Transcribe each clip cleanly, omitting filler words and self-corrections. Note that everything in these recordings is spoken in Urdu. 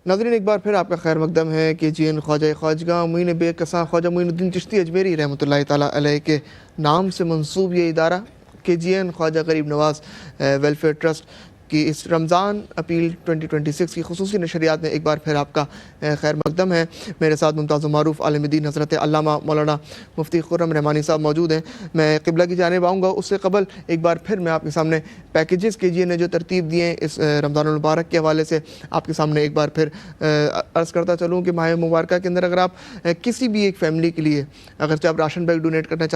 ناظرین ایک بار پھر آپ کا خیر مقدم ہے کہ جی این خواجہ خواجگاں معین بے کساں خواجہ معین الدین چشتی اجمیری رحمۃ اللہ تعالیٰ علیہ کے نام سے منسوب یہ ادارہ کہ جی این خواجہ غریب نواز ویلفیئر ٹرسٹ کی اس رمضان اپیل 2026 کی خصوصی نشریات میں ایک بار پھر آپ کا خیر مقدم ہے۔ میرے ساتھ ممتاز و معروف عالم دین حضرت علامہ مولانا مفتی خرم رحمانی صاحب موجود ہیں۔ میں قبلہ کی جانب آؤں گا، اس سے قبل ایک بار پھر میں آپ کے سامنے پیکیجز کے جی نے جو ترتیب دیے ہیں اس رمضان المبارک کے حوالے سے آپ کے سامنے ایک بار پھر عرض کرتا چلوں کہ ماہ مبارکہ کے اندر اگر آپ کسی بھی ایک فیملی کے لیے اگرچہ آپ راشن بیگ ڈونیٹ کرنا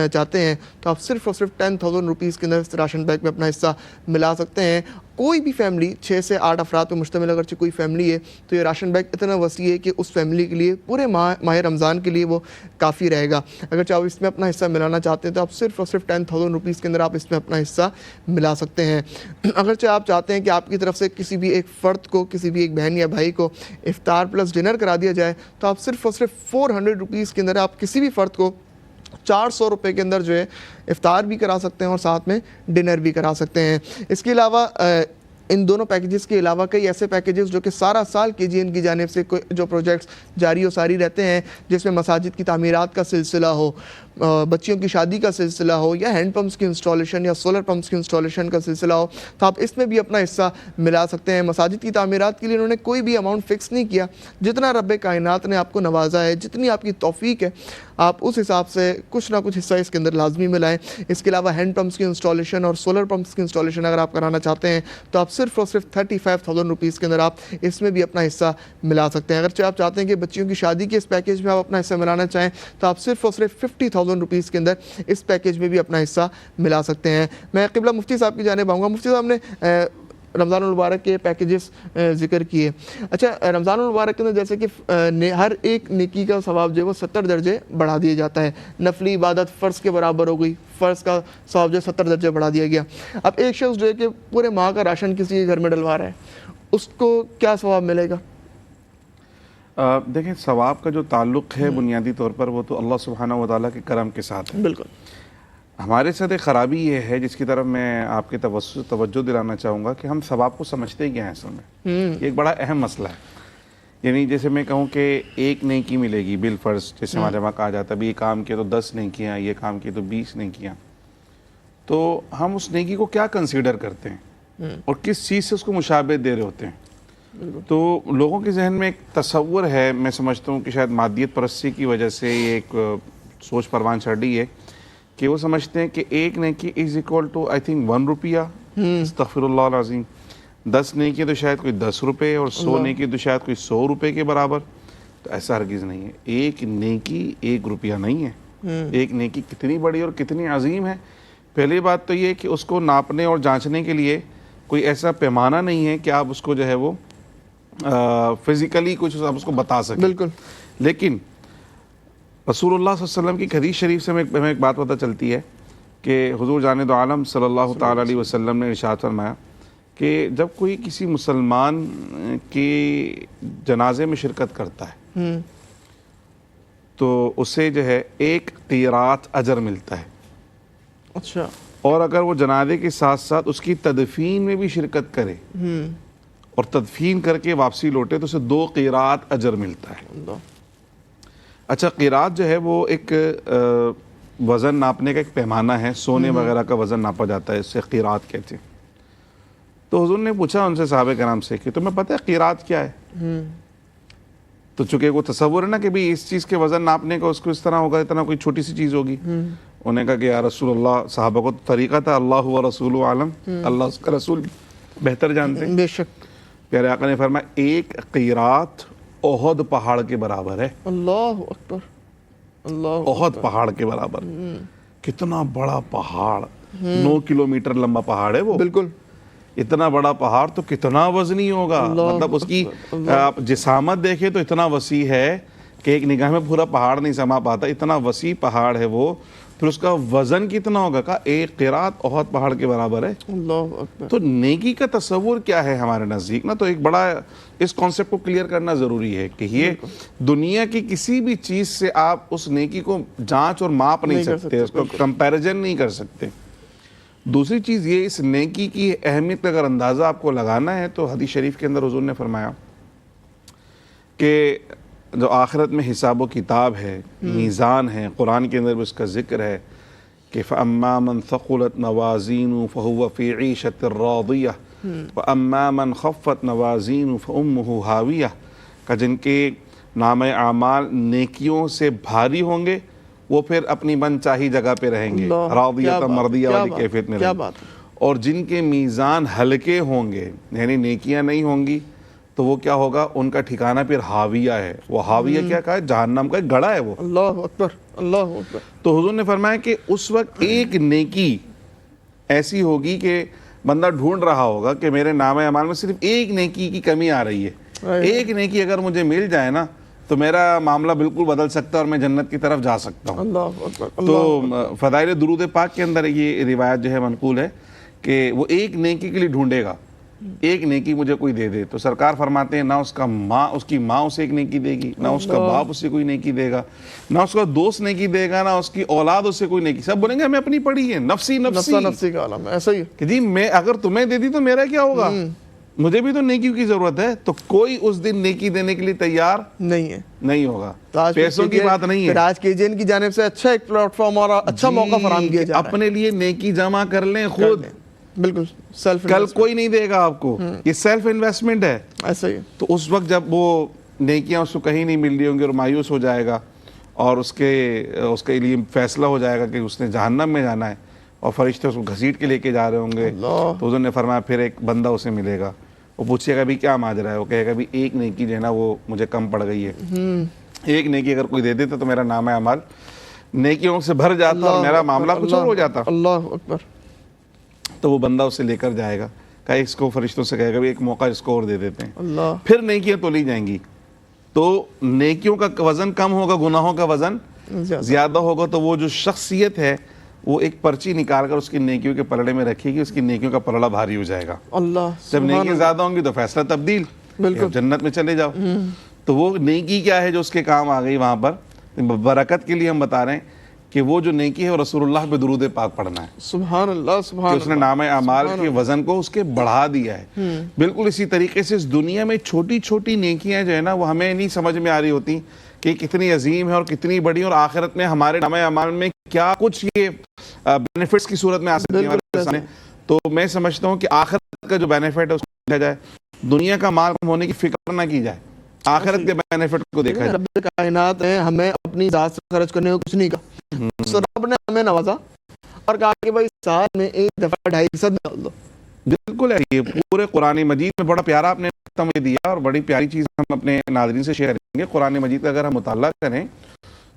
چاہتے ہیں تو آپ صرف اور صرف 10,000 روپیز کے اندر اس راشن بیگ میں اپنا حصہ ملا سکتے ہیں۔ کوئی بھی فیملی 6 سے 8 افراد پر مشتمل اگرچہ کوئی فیملی ہے تو یہ راشن بیگ اتنا وسیع ہے کہ اس فیملی کے لیے پورے ماہ رمضان کے لیے وہ کافی رہے گا۔ اگرچہ آپ اس میں اپنا حصہ ملانا چاہتے ہیں تو آپ صرف اور صرف 10,000 روپیز کے اندر آپ اس میں اپنا حصہ ملا سکتے ہیں۔ اگرچہ آپ چاہتے ہیں کہ آپ کی طرف سے کسی بھی ایک فرد کو، کسی بھی ایک بہن یا بھائی کو افطار پلس ڈنر کرا دیا جائے تو آپ صرف اور صرف 400 روپیز کے اندر آپ کسی بھی فرد کو 400 روپے کے اندر جو ہے افطار بھی کرا سکتے ہیں اور ساتھ میں ڈنر بھی کرا سکتے ہیں۔ اس کے علاوہ ان دونوں پیکیجز کے علاوہ کئی ایسے پیکیجز جو کہ سارا سال کے جی این کی جانب سے جو پروجیکٹس جاری و ساری رہتے ہیں، جس میں مساجد کی تعمیرات کا سلسلہ ہو، بچیوں کی شادی کا سلسلہ ہو، یا ہینڈ پمپس کی انسٹالیشن یا سولر پمپس کی انسٹالیشن کا سلسلہ ہو، تو آپ اس میں بھی اپنا حصہ ملا سکتے ہیں۔ مساجد کی تعمیرات کے لیے انہوں نے کوئی بھی اماؤنٹ فکس نہیں کیا، جتنا رب کائنات نے آپ کو نوازا ہے، جتنی آپ کی توفیق ہے، آپ اس حساب سے کچھ نہ کچھ حصہ اس کے اندر لازمی ملائیں۔ اس کے علاوہ ہینڈ پمپس کی انسٹالیشن اور سولر پمپس کی انسٹالیشن اگر آپ کرانا چاہتے ہیں تو آپ صرف اور صرف 35,000 روپیز کے اندر آپ اس میں بھی اپنا حصہ ملا سکتے ہیں۔ اگرچہ آپ چاہتے ہیں کہ بچیوں کی شادی کے اس پیکیج میں آپ اپنا حصہ ملانا چاہیں تو آپ صرف اور صرف 50,000 روپیز کے اندر اس پیکیج میں بھی اپنا حصہ ملا سکتے ہیں۔ میں قبلہ مفتی صاحب کی جانب آؤں گا۔ مفتی صاحب نے رمضان المبارک کے پیکیجز ذکر کیے۔ اچھا، رمضان المبارک کے اندر جیسے کہ ہر ایک نیکی کا ثواب جو ہے وہ 70 درجے بڑھا دیا جاتا ہے۔ نفلی عبادت فرض کے برابر ہو گئی، فرض کا ثواب جو ہے 70 درجے بڑھا دیا گیا۔ اب ایک شخص جو ہے کہ پورے ماہ کا راشن کسی کے گھر میں ڈلوا رہا ہے، اس کو کیا ثواب ملے گا؟ دیکھیں، ثواب کا جو تعلق ہے بنیادی طور پر وہ تو اللہ سبحانہ و تعالیٰ کے کرم کے ساتھ ہے۔ بالکل۔ ہمارے ساتھ ایک خرابی یہ ہے جس کی طرف میں آپ کی توجہ دلانا چاہوں گا کہ ہم ثواب کو سمجھتے ہی کیا ہیں اصل میں۔ یہ ایک بڑا اہم مسئلہ ہے۔ یعنی جیسے میں کہوں کہ ایک نیکی ملے گی بالفرض، جیسے ہمارے وہاں کہا جاتا ہے بھی یہ کام کیا تو 10 نیکیاں، یہ کام کیا تو 20 نیکیاں، تو ہم اس نیکی کو کیا کنسیڈر کرتے ہیں اور کس چیز سے اس کو مشابہت دے رہے ہوتے ہیں؟ تو لوگوں کے ذہن میں ایک تصور ہے، میں سمجھتا ہوں کہ شاید مادیت پرستی کی وجہ سے یہ ایک سوچ پروان چڑھ رہی ہے کہ وہ سمجھتے ہیں کہ ایک نیکی is equal to I think 1 روپیہ، استغفر اللہ العظیم، 10 نیکی تو شاید کوئی 10 روپے اور 100 نیکی تو شاید کوئی 100 روپے کے برابر۔ تو ایسا ہرگز نہیں ہے۔ ایک نیکی 1 روپیہ نہیں ہے۔ ایک نیکی کتنی بڑی اور کتنی عظیم ہے۔ پہلی بات تو یہ کہ اس کو ناپنے اور جانچنے کے لیے کوئی ایسا پیمانہ نہیں ہے کہ آپ اس کو جو ہے وہ فزیکلی کچھ آپ اس کو بتا سکیں۔ بالکل۔ لیکن رسول اللہ صلی اللہ علیہ وسلم کی حدیث شریف سے ہمیں ایک بات پتہ چلتی ہے کہ حضور جان دو عالم صلی اللہ تعالیٰ علیہ وسلم نے ارشاد فرمایا کہ جب کوئی کسی مسلمان کے جنازے میں شرکت کرتا ہے تو اسے جو ہے 1 قیرات اجر ملتا ہے۔ اچھا۔ اور اگر وہ جنازے کے ساتھ ساتھ اس کی تدفین میں بھی شرکت کرے اور تدفین کر کے واپسی لوٹے تو اسے 2 قیرات اجر ملتا ہے۔ اچھا، قیرات جو ہے وہ ایک وزن ناپنے کا ایک پیمانہ ہے، سونے وغیرہ کا وزن ناپا جاتا ہے، اس سے قیرات کہتے ہیں۔ تو حضور نے پوچھا ان سے صحابہ کرام سے کہ تمہیں پتہ ہے قیرات کیا ہے؟ تو چونکہ وہ تصور ہے نا کہ بھی اس چیز کے وزن ناپنے کا اس کو اس طرح ہوگا، اتنا کوئی چھوٹی سی چیز ہوگی۔ انہوں نے کہا کہ یا رسول اللہ، صحابہ کو تو طریقہ تھا اللہ و رسول عالم، اللہ اس کا رسول بہتر جانتے ہیں۔ بے شک۔ پیارے آقا نے فرمایا 1 قیرات احد پہاڑ کے برابر ہے۔ اللہ اکبر، اللہ احد پہاڑ کے برابر۔ کتنا بڑا پہاڑ، 9 کلومیٹر لمبا پہاڑ ہے وہ۔ بالکل۔ اتنا بڑا پہاڑ تو کتنا وزنی ہوگا، مطلب اس کی جسامت دیکھے تو اتنا وسیع ہے کہ ایک نگاہ میں پورا پہاڑ نہیں سما پاتا، اتنا وسیع پہاڑ ہے وہ۔ پھر اس کا وزن کتنا ہوگا؟ کہا 1 قیرات احد پہاڑ کے برابر ہے۔ اللہ اکبر۔ تو نیکی کا تصور کیا ہے ہمارے نزدیک نا، تو ایک بڑا اس کانسیپٹ کو کلیئر کرنا ضروری ہے کہ یہ دنیا کی کسی بھی چیز سے آپ اس نیکی کو جانچ اور ماپ نہیں سکتے، اس کو کمپیریزن نہیں کر سکتے۔ دوسری چیز یہ، اس نیکی کی اہمیت کا اگر اندازہ آپ کو لگانا ہے تو حدیث شریف کے اندر حضور نے فرمایا کہ جو آخرت میں حساب و کتاب ہے، میزان ہے، قرآن کے اندر بھی اس کا ذکر ہے کہ فَأَمَّا مَنْ ثَقُلَتْ مَوَازِينُهُ فَهُوَ فِي عِيشَةٍ رَاضِيَةٍ وَأَمَّا مَنْ خَفَّتْ مَوَازِينُهُ فَأُمُّهُ هَاوِيَةٌ کہ جن کے نام اعمال نیکیوں سے بھاری ہوں گے وہ پھر اپنی من چاہی جگہ پہ رہیں گے، راضیۃ مرضیہ والی کیفیت میں رہیں گے، اور جن کے میزان ہلکے ہوں گے یعنی نیکیاں نہیں ہوں گی تو وہ کیا ہوگا، ان کا ٹھکانہ پھر ہاویہ ہے۔ وہ ہاویہ کیا کہا ہے؟ جہنم کا ایک گڑھا ہے وہ۔ اللہ اکبر، اللہ اکبر۔ تو حضور نے فرمایا کہ اس وقت ایک نیکی ایسی ہوگی کہ بندہ ڈھونڈ رہا ہوگا کہ میرے نام اعمال میں صرف ایک نیکی کی کمی آ رہی ہے، ایک نیکی اگر مجھے مل جائے نا تو میرا معاملہ بالکل بدل سکتا ہے اور میں جنت کی طرف جا سکتا ہوں۔ اللہ اکبر۔ تو فضائل درود پاک کے اندر یہ روایت جو ہے منقول ہے کہ وہ ایک نیکی کے لیے ڈھونڈے گا، ایک نیکی مجھے کوئی دے دے، تو سرکار فرماتے ہیں نہ اس کی ماں اسے ایک نیکی دے گی، نہ اس کا باپ اسے کوئی نیکی دے گا، نہ اس کا دوست نیکی دے گا، نہ اس کی اولاد اسے کوئی نیکی، سب بولیں گے ہمیں اپنی پڑی ہے، نفسی نفسی نفسی کا عالم ہے، ایسا ہی ہے کہ جی میں اگر تمہیں دے دی تو میرا کیا ہوگا، مجھے بھی تو نیکیوں کی ضرورت ہے۔ تو کوئی اس دن نیکی دینے کے لیے تیار نہیں ہوگا، پیسوں کی بات نہیں ہے۔ آج کے جن کی جانب سے اچھا ایک پلیٹ فارم اور اچھا موقع فراہم کیا جا رہا ہے، اپنے لیے نیکی جمع کر لیں خود، بالکل سیلف، کل کوئی نہیں دے گا آپ کو، یہ سیلف انویسٹمنٹ ہے۔ ایسا ہی ہے۔ تو اس وقت جب وہ نیکیاں اس کو کہیں نہیں مل رہی ہوں گی اور مایوس ہو جائے گا اور اس کے لیے فیصلہ ہو جائے گا کہ اس نے جہنم میں جانا ہے اور فرشتے اس کو گھسیٹ کے لے کے جا رہے ہوں گے، تو حضور نے فرمایا پھر ایک بندہ اسے ملے گا، وہ پوچھے گا بھی کیا ماجرا ہے، وہ کہے گا بھی ایک نیکی جو ہے نا وہ مجھے کم پڑ گئی ہے، ایک نیکی اگر کوئی دے دیتا تو میرا نام اعمال نیکیوں سے بھر جاتا اور میرا معاملہ کچھ اور ہو جاتا۔ اللہ اکبر۔ تو وہ بندہ اسے لے کر جائے گا، کہ اس کو فرشتوں سے کہے گا بھی ایک موقع اس کو اور دے دیتے ہیں، اللہ، پھر نیکیاں تو لی جائیں گی، تو نیکیوں کا وزن کم ہوگا، گناہوں کا وزن زیادہ ہوگا، تو وہ جو شخصیت ہے وہ ایک پرچی نکال کر اس کی نیکیوں کے پلڑے میں رکھے گی، اس کی نیکیوں کا پلڑا بھاری ہو جائے گا۔ اللہ، جب نیکیاں زیادہ ہوں گی تو فیصلہ تبدیل، جنت میں چلے جاؤ۔ تو وہ نیکی کیا ہے جو اس کے کام آ گئی وہاں پر برکت کے لیے ہم بتا رہے ہیں کہ وہ جو نیکی ہے وہ رسول اللہ پہ درود پاک پڑھنا ہے۔ سبحان اللہ، سبحان کہ اس نے نام اعمال کے وزن کو اس کے بڑھا دیا ہے۔ بالکل اسی طریقے سے اس دنیا میں چھوٹی چھوٹی نیکیاں جو ہے نا وہ ہمیں نہیں سمجھ میں آ رہی ہوتی کہ کتنی عظیم ہے اور کتنی بڑی، اور آخرت میں ہمارے نام اعمال میں کیا کچھ یہ بینیفٹس کی صورت میں آ سکتی ہے۔ تو میں سمجھتا ہوں کہ آخرت کا جو بینیفٹ ہے اس کو دیکھا جائے، دنیا کا مال ہونے کی فکر نہ کی جائے، آخرت کے بینیفٹ کو دیکھا جائے۔ رب کائنات نے ہمیں اپنی ذات سے خرچ کرنے کو کچھ نہیں کہا، تو رب نے ہمیں نوازا اور کہا کہ بھائی سال میں ایک دفعہ 2.5% ڈال دو۔ بالکل ہے، یہ پورے قرآن مجید میں بڑا پیارا آپ نے نقطہ دیا اور بڑی پیاری چیز ہم اپنے ناظرین سے شیئر کریں گے۔ قرآن مجید کا اگر ہم مطالعہ کریں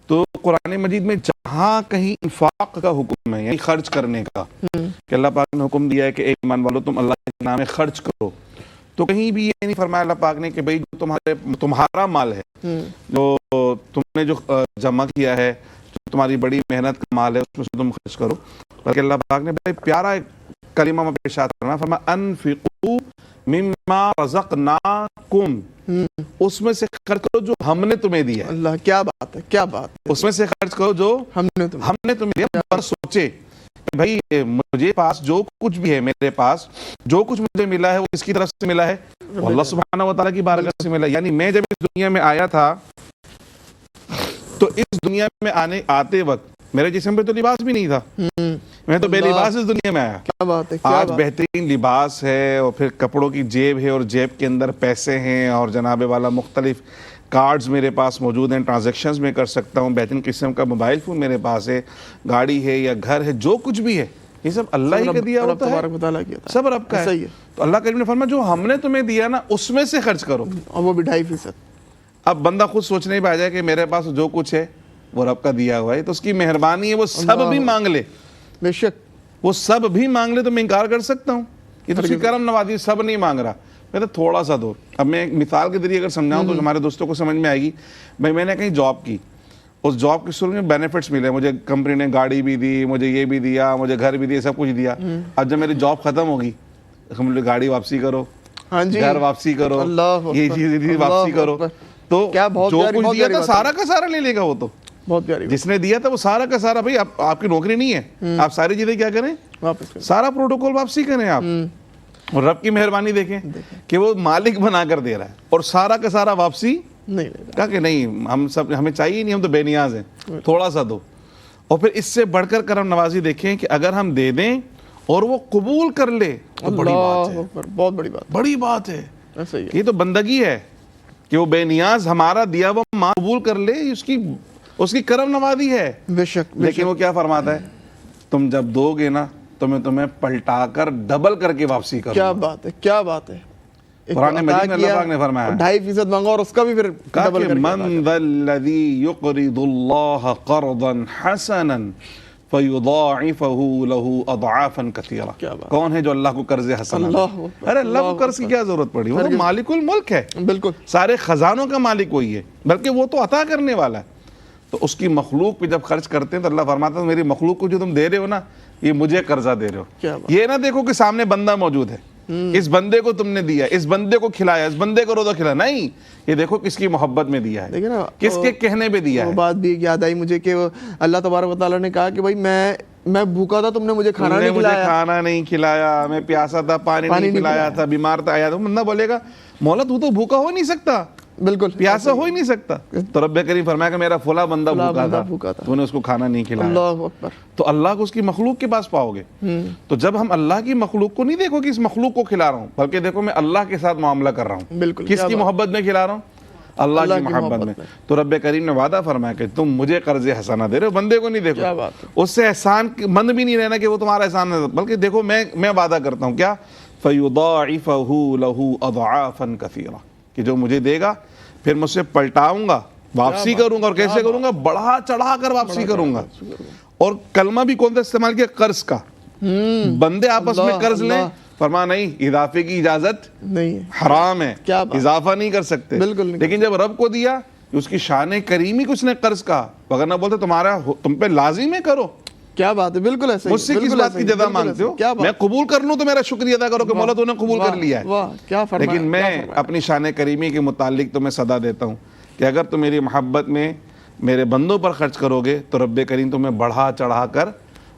تو قرآن مجید میں جہاں کہیں انفاق کا حکم ہے، یعنی خرچ کرنے کا، کہ اللہ پاک نے حکم دیا ہے کہ ایک ایمان والو تم اللہ کے نام میں خرچ کرو، تو کہیں بھی یہ نہیں فرمایا اللہ پاک نے کہ بھئی جو تمہارا مال ہے، جو تم نے جو جمع کیا ہے، جو تمہاری بڑی محنت کا مال ہے، اس میں سے تم خرچ کرو، بلکہ اللہ پاک نے بڑا پیارا ایک کلمہ میں پیشات کرنا، فرمایا انفقوا مما رزقناکم، اس میں سے خرچ کرو جو ہم نے تمہیں دیا ہے۔ اللہ، کیا بات ہے، کیا بات ہے، اس میں سے خرچ کرو جو ہم نے تمہیں دیا۔ پر سوچے کہ بھائی مجھے پاس جو کچھ بھی ہے، میرے پاس جو کچھ مجھے ملا ہے وہ کس کی طرف سے ملا ہے؟ وہ اللہ سبحانہ وتعالیٰ کی بارگاہ سے ملا۔ یعنی میں جب اس دنیا میں آیا تھا تو اس دنیا میں آتے وقت میرے جسم پہ تو لباس بھی نہیں تھا، میں تو بے لباس اس دنیا میں آیا۔ کیا بات ہے، آج بہترین لباس ہے اور پھر کپڑوں کی جیب ہے اور جیب کے اندر پیسے ہیں اور جناب والا مختلف کارڈز میرے پاس موجود ہیں، ٹرانزیکشنز میں کر سکتا ہوں، بہترین قسم کا موبائل فون میرے پاس ہے، گاڑی ہے یا گھر ہے، جو کچھ بھی ہے یہ سب اللہ ہی کا دیا ہوتا ہے، سب رب کا ہے۔ تو اللہ کریم نے فرمایا جو ہم نے تمہیں دیا نا اس میں سے خرچ کرو، اور وہ بھی 2.5%۔ اب بندہ خود سوچنے پہ آ جائے کہ میرے پاس جو کچھ ہے وہ رب کا دیا ہوا ہے، تو اس کی مہربانی ہے، وہ سب بھی مانگ لے، بے شک وہ سب بھی مانگ لے تو میں انکار کر سکتا ہوں؟ یہ تو اس کی کرم نوازی، سب نہیں مانگ رہا، میں تو تھوڑا سا دو۔ اب میں ایک مثال کے ذریعے اگر سمجھاؤں تو ہمارے دوستوں کو سمجھ میں آئے گی۔ بھائی میں نے کہیں جاب کی، اس جاب کی صورت میں بینیفٹس ملے، مجھے کمپنی نے گاڑی بھی دی، مجھے یہ بھی دیا، مجھے گھر بھی دیا، سب کچھ دیا۔ اب جب میری جاب ختم ہوگی مجھے گاڑی واپسی کرو، گھر واپسی کرو، یہ چیز واپسی کرو، تو جو کچھ دیا تھا سارا کا سارا لے لے گا وہ تو بہت پیاری جس نے دیا تھا وہ سارا کا سارا۔ بھائی آپ کی نوکری نہیں ہے، آپ ساری چیزیں کیا کریں؟ واپس سارا پروٹوکول واپسی کریں آپ، اور رب کی مہربانی دیکھیں کہ وہ مالک بنا کر دے رہا ہے اور سارا کا سارا واپسی نہیں لے کہا کہ نہیں ہم سب ہمیں چاہیے نہیں, ہم تو بے نیاز ہیں, تھوڑا سا دو. اور پھر اس سے بڑھ کر کرم نوازی دیکھیں کہ اگر ہم دے دیں اور وہ قبول کر لے تو بڑی بات ہے, بہت بڑی بات بڑی بات ہے. ایسا ہی ہے. یہ تو بندگی ہے کہ وہ بے نیاز ہمارا دیا وہ مال قبول کر لے, اس کی کرم نوازی ہے. بے شک. لیکن وہ کیا فرماتا ہے, تم جب دو گے نا تو میں تمہیں پلٹا کر ڈبل کر کے واپسی کروں. کیا بات ہے, کیا بات ہے. قرآن مجید میں اللہ پاک نے فرمایا 2.5% مانگا اور اس کا بھی پھر ڈبل کر کے. من ذا الذی یقرض اللہ قرضا حسنا فیضاعفہ لہ اضعافا کثیرہ. کون ہے جو اللہ کو قرض حسنا دے؟ ارے اللہ کو قرض کی کیا ضرورت پڑی, وہ تو مالک الملک ہے, بالکل سارے خزانوں کا مالک وہی ہے, بلکہ وہ تو عطا کرنے والا ہے. تو اس کی مخلوق پہ جب خرچ کرتے ہیں تو اللہ فرماتا ہے میری مخلوق کو جو تم دے رہے ہو نا یہ مجھے قرضہ دے رہے ہو. یہ نہ دیکھو کہ سامنے بندہ موجود ہے, اس بندے کو تم نے دیا, اس بندے کو کھلایا, اس بندے کو روزہ کھلایا, نہیں, یہ دیکھو کس کی محبت میں دیا ہے, کس کے کہنے پہ دیا ہے. وہ بات بھی یاد آئی مجھے کہ اللہ تبارک و تعالیٰ نے کہا کہ بھائی میں بھوکا تھا, تم نے مجھے کھانا نہیں کھلایا, میں پیاسا تھا, پانی نہیں پلایا تھا, بیمار تھا, آیا تھا. بندہ بولے گا مولا تو بھوکا ہو نہیں سکتا, بالکل پیاسا ہو ہی نہیں سکتا. تو رب کریم فرمایا کہ میرا فلاں بندہ بھوکا تھا, تو نے اس کو کھانا نہیں کھلایا. اللہ اکبر. تو اللہ کو اس کی مخلوق کے پاس پاؤ گے. تو جب ہم اللہ کی مخلوق کو نہیں دیکھو کہ اس مخلوق کو کھلا رہا ہوں, بلکہ دیکھو میں اللہ کے ساتھ معاملہ کر رہا ہوں. بالکل. کس کی محبت میں کھلا رہا ہوں؟ اللہ کی محبت میں. تو رب کریم نے وعدہ فرمایا کہ تم مجھے قرض حسنہ دے رہے ہو, بندے کو نہیں دیکھو. اس سے احسان مند بھی نہیں رہنا کہ وہ تمہارا احسان ہے, بلکہ دیکھو میں وعدہ کرتا ہوں کیا, فَيُضَاعِفَهُ لَهُ أَضْعَافًا كَثِيرًا, کہ جو مجھے دے گا پھر مجھ سے پلٹاؤں گا, واپسی کروں گا. اور کیسے کروں گا؟ بڑھا چڑھا کر واپسی کروں گا. اور کلمہ بھی کون سا استعمال کیا؟ قرض کا. بندے آپس میں قرض لیں, فرمایا نہیں, اضافے کی اجازت نہیں, حرام ہے, اضافہ نہیں کر سکتے. لیکن جب رب کو دیا, اس کی شان کریمی کو اس نے قرض کہا, وگرنہ بولتے تم پہ لازم ہے کرو. کیا بات ہے, بالکل ایسا ہی. مجھ سے کس بات کی جزا مانگتے ہو؟ میں قبول کر لوں تو میرا شکریہ ادا کرو کہ مولا تو نے قبول کر لیا ہے. لیکن میں اپنی شان کریمی کے متعلق تمہیں صدا دیتا ہوں کہ اگر تم میری محبت میں میرے بندوں پر خرچ کرو گے تو رب کریم تمہیں بڑھا چڑھا کر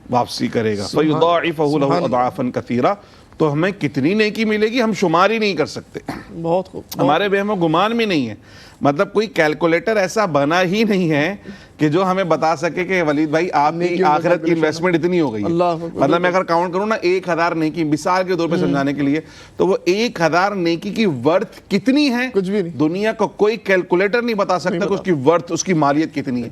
واپسی کرے گا. فَيُضَاعِفَهُ لَهُ أَضْعَافًا كَثِيرًا. تو ہمیں کتنی نیکی ملے گی ہم شمار ہی نہیں کر سکتے. بہت خوب. ہمارے وہم و گمان میں نہیں ہے, مطلب کوئی کیلکولیٹر ایسا بنا ہی نہیں ہے کہ جو ہمیں بتا سکے کہ ولید بھائی آپ کی آخرت کی انویسٹمنٹ اتنی ہو گئی ہے. مطلب میں اگر کاؤنٹ کروں نا 1000 نیکی مثال کے طور پہ سمجھانے کے لیے, تو وہ 1000 نیکی کی ورتھ کتنی ہے کچھ بھی نہیں, دنیا کا کوئی کیلکولیٹر نہیں بتا سکتا کہ اس کی ورتھ, اس کی مالیت کتنی ہے.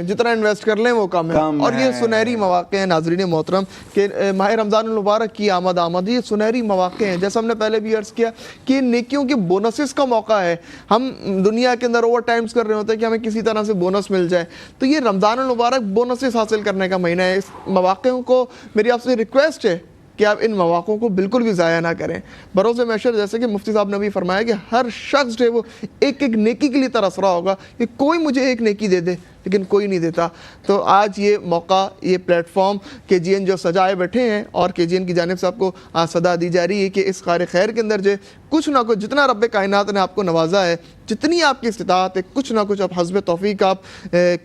جتنا انویسٹ کر لیں وہ کم ہے. اور یہ سنہری مواقع ہیں ناظرین محترم کہ ماہ رمضان المبارک کی آمد, یہ سنہری مواقع ہیں. جیسا ہم نے پہلے بھی عرض کیا کہ نیکیوں کے بونسز کا موقع ہے. ہم دنیا کے اندر اوور ٹائمز کر رہے ہوتے ہیں کہ ہمیں کسی طرح سے بونس مل جائے, تو یہ رمضان المبارک بونسز حاصل کرنے کا مہینہ ہے. اس مواقعوں کو میری آپ سے ریکویسٹ ہے کہ آپ ان مواقعوں کو بالکل بھی ضائع نہ کریں. بروز محشر جیسے کہ مفتی صاحب نے بھی فرمایا کہ ہر شخص جو ہے وہ ایک نیکی کے لیے ترس رہا ہوگا کہ کوئی مجھے ایک نیکی دے دے, لیکن کوئی نہیں دیتا. تو آج یہ موقع, یہ پلیٹ فارم کے جی این جو سجائے بیٹھے ہیں, اور کے جی این کی جانب سے آپ کو صدا دی جا رہی ہے کہ اس خیر خیر کے اندر جو کچھ نہ کچھ, جتنا رب کائنات نے آپ کو نوازا ہے, جتنی آپ کی استطاعت ہے, کچھ نہ کچھ آپ حسب توفیق آپ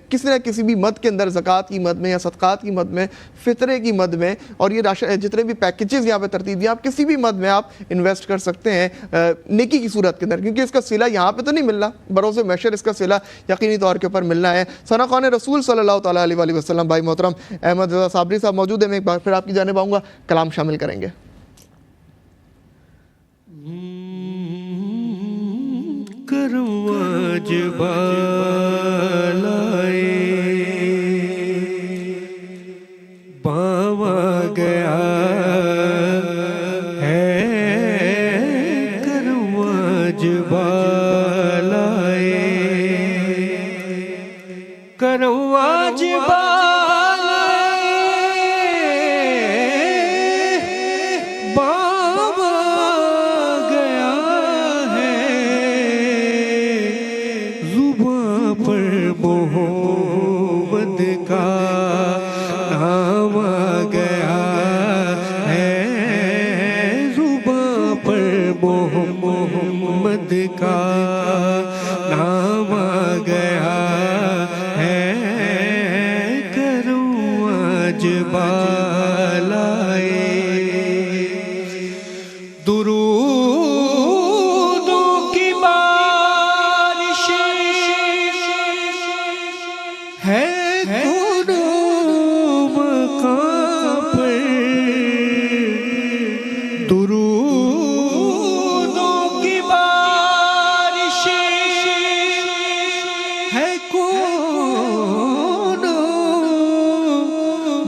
کسی نہ کسی بھی مد کے اندر, زکوٰۃ کی مد میں یا صدقات کی مد میں, فطرے کی مد میں, اور یہ جتنے بھی پیکیجز یہاں پہ ترتیب دیا, آپ کسی بھی مد میں آپ انویسٹ کر سکتے ہیں نیکی کی صورت کے اندر, کیونکہ اس کا صلہ یہاں پہ تو نہیں ملنا, بروز محشر اس کا صلہ یقینی طور کے اوپر ملنا ہے. ثناء رسول صلی اللہ تعالیٰ علیہ وسلم بھائی محترم احمد رضا صابری صاحب موجود ہیں, میں ایک بار پھر آپ کی جانب آؤں گا, کلام شامل کریں گے. درودوں کی بات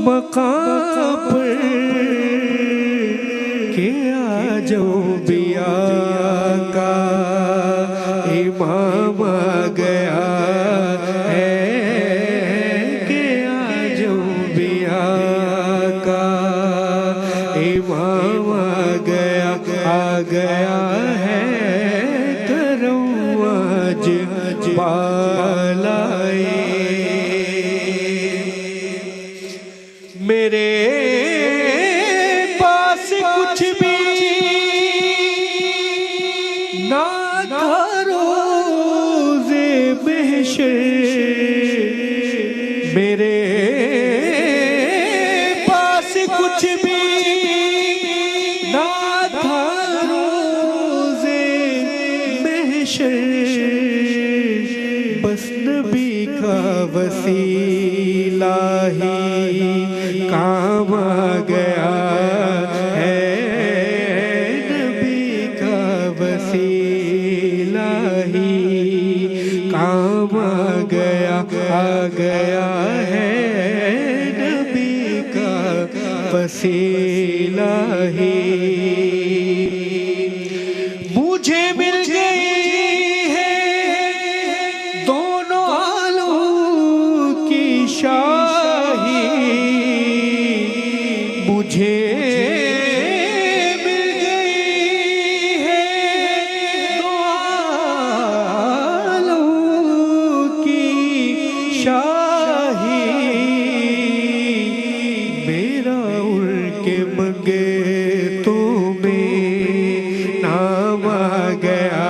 مقام پر کہ آ جاؤں بیا کا امام آ گیا ہے کہ آ جاؤں بیا کا امام آ گیا ہے کروں آج بالائے میرے پاس کچھ بھی نہ تھا روز محشر میرے پاس کچھ بھی نہ تھا روز محشر بس نبی کا وسیلہ ہی کام آ گیا ہے نبی کا وسیلہ ہی کام آ گیا ہے نبی کا وسیلہ ہی مجھے مل گئی ہے دونوں عالم کی شاہی مجھے مل گئی ہے دو عالم کی شاہی میرا ان کے منگے تو میں نام آ گیا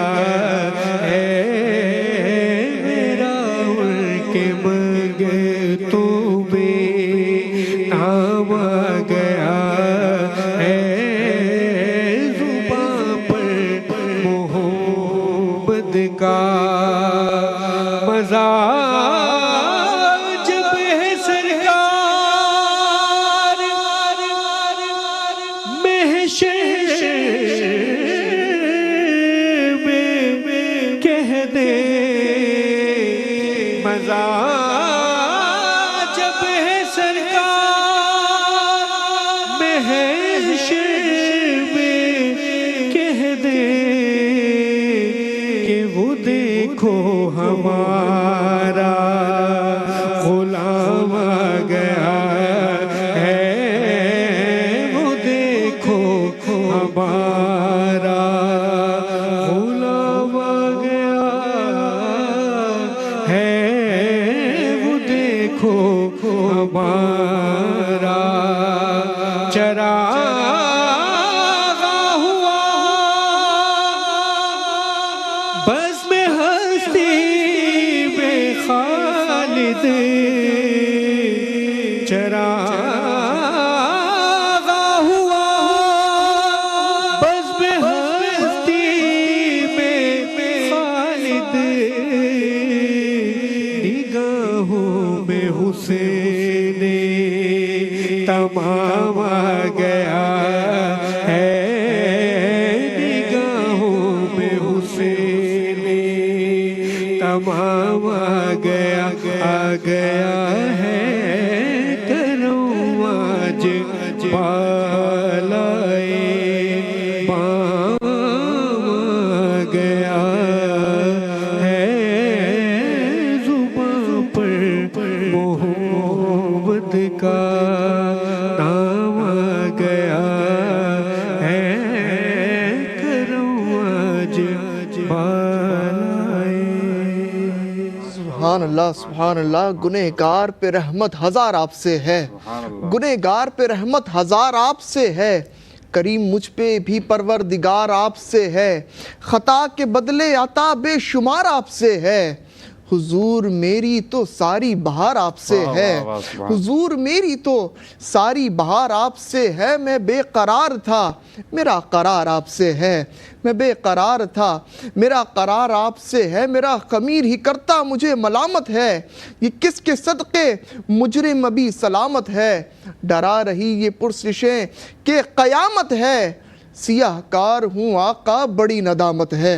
ہے میرا ان کے منگے تو میں نام آ گیا ہے زباں پر محمد کا مزہ جب ہے سرکار محشر میں کہہ دے مزہ جب ہے سرکار محشر میں کہہ دے کہ وہ دیکھو ہمارا غلام آ گیا ہے وہ دیکھو ہمارا غلام آ گیا ہے وہ دیکھو ہمارا چراغ ہوا بس میں ہستی میں خالد چراغ ہوا بس میں ہستی میں خالد نگاہوں میں حسین تمام آ گیا ہے نگاہوں میں حسین تمام آ گیا ہے کروں آج بالائے بام آ گیا ہے زباں پر محمد کا نام آ گیا ہے کروں آج بالائے سبحان اللہ گنہگار پہ رحمت ہزار آپ سے ہے گنہگار پہ رحمت ہزار آپ سے ہے کریم مجھ پہ بھی پروردگار آپ سے ہے خطا کے بدلے عطا بے شمار آپ سے ہے حضور میری تو ساری بہار آپ سے ہے حضور میری تو ساری بہار آپ سے ہے میں بے قرار تھا میرا قرار آپ سے ہے میں بے قرار تھا میرا قرار آپ سے ہے میرا خمیر ہی کرتا مجھے ملامت ہے یہ کس کے صدقے مجرم ابھی سلامت ہے ڈرا رہی یہ پرسشیں کہ قیامت ہے سیاہ کار ہوں آقا بڑی ندامت ہے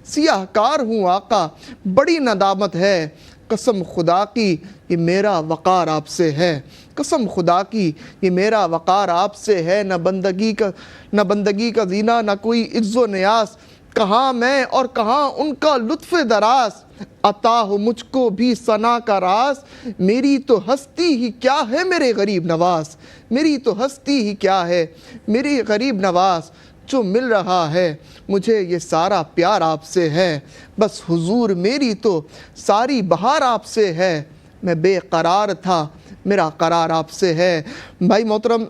سیاہ کار ہوں آقا بڑی ندامت ہے قسم خدا کی یہ میرا وقار آپ سے ہے قسم خدا کی یہ میرا وقار آپ سے ہے، نہ بندگی کا زینہ، نہ کوئی عز و نیاز، کہاں میں اور کہاں ان کا لطف دراز، عطا ہو مجھ کو بھی ثنا کا راز، میری تو ہستی ہی کیا ہے میرے غریب نواز، میری تو ہستی ہی کیا ہے میری غریب نواز، جو مل رہا ہے مجھے یہ سارا پیار آپ سے ہے، بس حضور میری تو ساری بہار آپ سے ہے، میں بے قرار تھا میرا قرار آپ سے ہے۔ بھائی محترم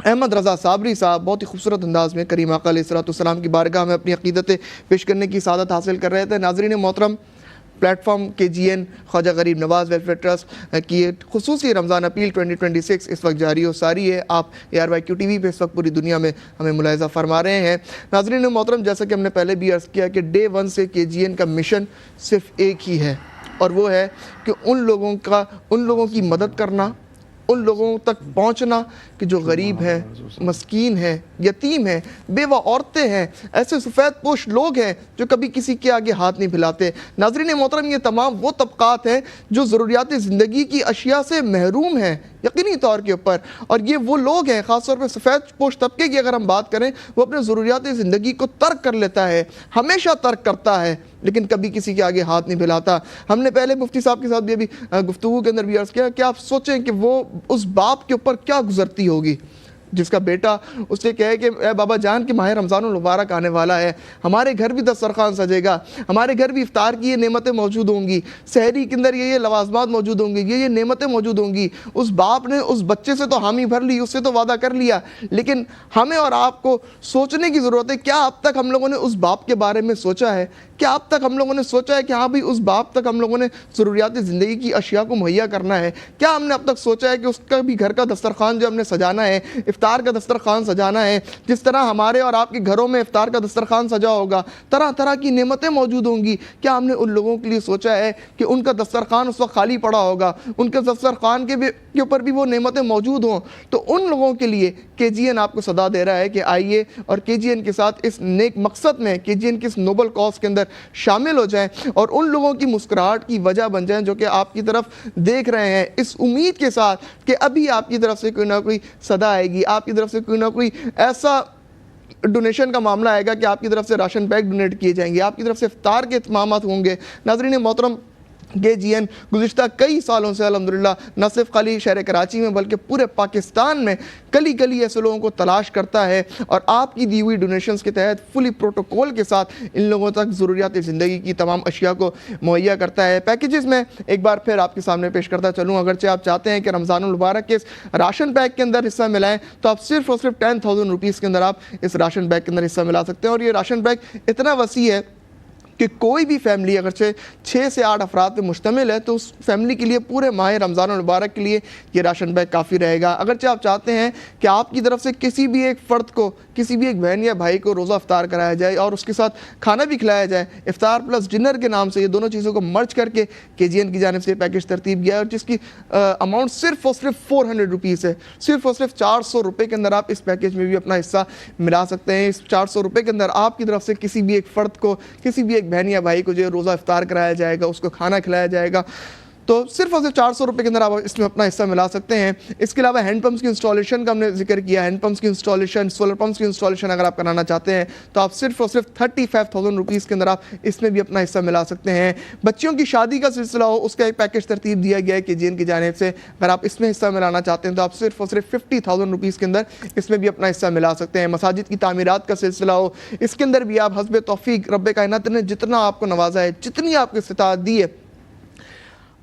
احمد رضا صابری صاحب بہت ہی خوبصورت انداز میں کریم آقا علیہ السلام کی بارگاہ میں اپنی عقیدتیں پیش کرنے کی سعادت حاصل کر رہے تھے۔ ناظرین محترم، plate form KGN Khwaja Gharib نواز ویلفیئر ٹرسٹ کی خصوصی رمضان اپیل 2026 اس وقت جاری و ساری ہے۔ آپ ARYQ TV پہ اس وقت پوری دنیا میں ہمیں ملاحظہ فرما رہے ہیں۔ ناظرین محترم، جیسا کہ ہم نے پہلے بھی عرض کیا کہ ڈے 1 سے KGN کا مشن صرف ایک ہی ہے، اور وہ ہے کہ ان لوگوں کی مدد کرنا، ان لوگوں تک پہنچنا کہ جو غریب ہیں، مسکین ہیں، یتیم ہیں، بیوہ عورتیں ہیں، ایسے سفید پوش لوگ ہیں جو کبھی کسی کے آگے ہاتھ نہیں پھیلاتے۔ ناظرین محترم، یہ تمام وہ طبقات ہیں جو ضروریات زندگی کی اشیاء سے محروم ہیں یقینی طور کے اوپر، اور یہ وہ لوگ ہیں، خاص طور پہ سفید پوش طبقے کی اگر ہم بات کریں، وہ اپنے ضروریات زندگی کو ترک کر لیتا ہے، ہمیشہ ترک کرتا ہے، لیکن کبھی کسی کے آگے ہاتھ نہیں پھیلاتا۔ ہم نے پہلے مفتی صاحب کے ساتھ بھی ابھی گفتگو کے اندر بھی عرض کیا کہ آپ سوچیں کہ وہ اس باپ کے اوپر کیا گزرتی ہوگی جس کا بیٹا اس سے کہے کہ اے بابا جان کہ ماہ رمضان المبارک آنے والا ہے، ہمارے گھر بھی دسترخوان سجے گا، ہمارے گھر بھی افطار کی یہ نعمتیں موجود ہوں گی، سحری کے اندر یہ لوازمات موجود ہوں گی، یہ نعمتیں موجود ہوں گی۔ اس باپ نے اس بچے سے تو حامی بھر لی، اس سے تو وعدہ کر لیا، لیکن ہمیں اور آپ کو سوچنے کی ضرورت ہے، کیا اب تک ہم لوگوں نے اس باپ کے بارے میں سوچا ہے؟ کیا اب تک ہم لوگوں نے سوچا ہے کہ ہاں بھی اس باپ تک ہم لوگوں نے ضروریات زندگی کی اشیاء کو مہیا کرنا ہے؟ کیا ہم نے اب تک سوچا ہے کہ اس کا بھی گھر کا دسترخوان جو ہم نے سجانا ہے، افطار کا دسترخوان سجانا ہے، جس طرح ہمارے اور آپ کے گھروں میں افطار کا دسترخوان سجا ہوگا، طرح طرح کی نعمتیں موجود ہوں گی، کیا ہم نے ان لوگوں کے لیے سوچا ہے کہ ان کا دسترخوان اس وقت خالی پڑا ہوگا، ان کے دسترخوان کے اوپر بھی وہ نعمتیں موجود ہوں؟ تو ان لوگوں کے لیے KGN آپ کو صدا دے رہا ہے کہ آئیے اور KGN کے ساتھ اس نیک مقصد میں، KGN کی اس نوبل کاز کے اندر شامل ہو جائیں اور ان لوگوں کی مسکراہٹ کی وجہ بن جائیں جو کہ آپ کی طرف دیکھ رہے ہیں، اس امید کے ساتھ کہ ابھی آپ کی طرف سے کوئی نہ کوئی صدا آئے گی، آپ کی طرف سے کوئی نہ کوئی ایسا ڈونیشن کا معاملہ آئے گا کہ آپ کی طرف سے راشن بیگ ڈونیٹ کیے جائیں گے، آپ کی طرف سے افطار کے اہتمامات ہوں گے۔ ناظرین محترم، KGN گزشتہ کئی سالوں سے الحمدللہ نہ صرف خالی شہر کراچی میں بلکہ پورے پاکستان میں گلی گلی ایسے لوگوں کو تلاش کرتا ہے اور آپ کی دی ہوئی ڈونیشنز کے تحت فلی پروٹوکول کے ساتھ ان لوگوں تک ضروریات زندگی کی تمام اشیاء کو مہیا کرتا ہے۔ پیکیجز میں ایک بار پھر آپ کے سامنے پیش کرتا چلوں، اگرچہ آپ چاہتے ہیں کہ رمضان المبارک کے اس راشن بیگ کے اندر حصہ ملائیں تو آپ صرف اور صرف 10,000 روپیز کے اندر آپ اس راشن بیگ کے اندر حصہ ملا سکتے ہیں، اور یہ راشن بیگ اتنا وسیع ہے کہ کوئی بھی فیملی اگرچہ 6 سے 8 افراد پہ مشتمل ہے تو اس فیملی کے لیے پورے ماہ رمضان المبارک کے لیے یہ راشن بیگ کافی رہے گا۔ اگرچہ آپ چاہتے ہیں کہ آپ کی طرف سے کسی بھی ایک فرد کو، کسی بھی ایک بہن یا بھائی کو روزہ افطار کرایا جائے اور اس کے ساتھ کھانا بھی کھلایا جائے، افطار پلس ڈنر کے نام سے یہ دونوں چیزوں کو مرج کر کے KGN کی جانب سے پیکیج ترتیب کیا ہے، اور جس کی اماؤنٹ صرف اور صرف 400 روپیز ہے، صرف اور صرف 400 روپے کے اندر آپ اس پیکیج میں بھی اپنا حصہ ملا سکتے ہیں۔ اس 400 روپے کے اندر آپ کی طرف سے کسی بھی ایک فرد کو، کسی بھی ایک بہن یا بھائی کو جو روزہ افطار کرایا جائے گا، اس کو کھانا کھلایا جائے گا، تو صرف اور صرف 400 روپے کے اندر آپ اس میں اپنا حصہ ملا سکتے ہیں۔ اس کے علاوہ ہینڈ پمپس کی انسٹالیشن کا ہم نے ذکر کیا، ہینڈ پمپس کی انسٹالیشن، سولر پمپس کی انسٹالیشن اگر آپ کرانا چاہتے ہیں تو آپ صرف اور صرف 35,000 روپیز کے اندر آپ اس میں بھی اپنا حصہ ملا سکتے ہیں۔ بچیوں کی شادی کا سلسلہ ہو، اس کا ایک پیکیج ترتیب دیا گیا ہے KGN کی جانب سے، اگر آپ اس میں حصہ ملانا چاہتے ہیں تو آپ صرف اور صرف 50,000 روپیز کے اندر اس میں بھی اپنا حصہ ملا سکتے ہیں۔ مساجد کی تعمیرات کا سلسلہ ہو، اس کے اندر بھی آپ حسب توفیق رب کائنات نے جتنا آپ کو نوازا ہے، جتنی آپ کو استطاعت دی ہے،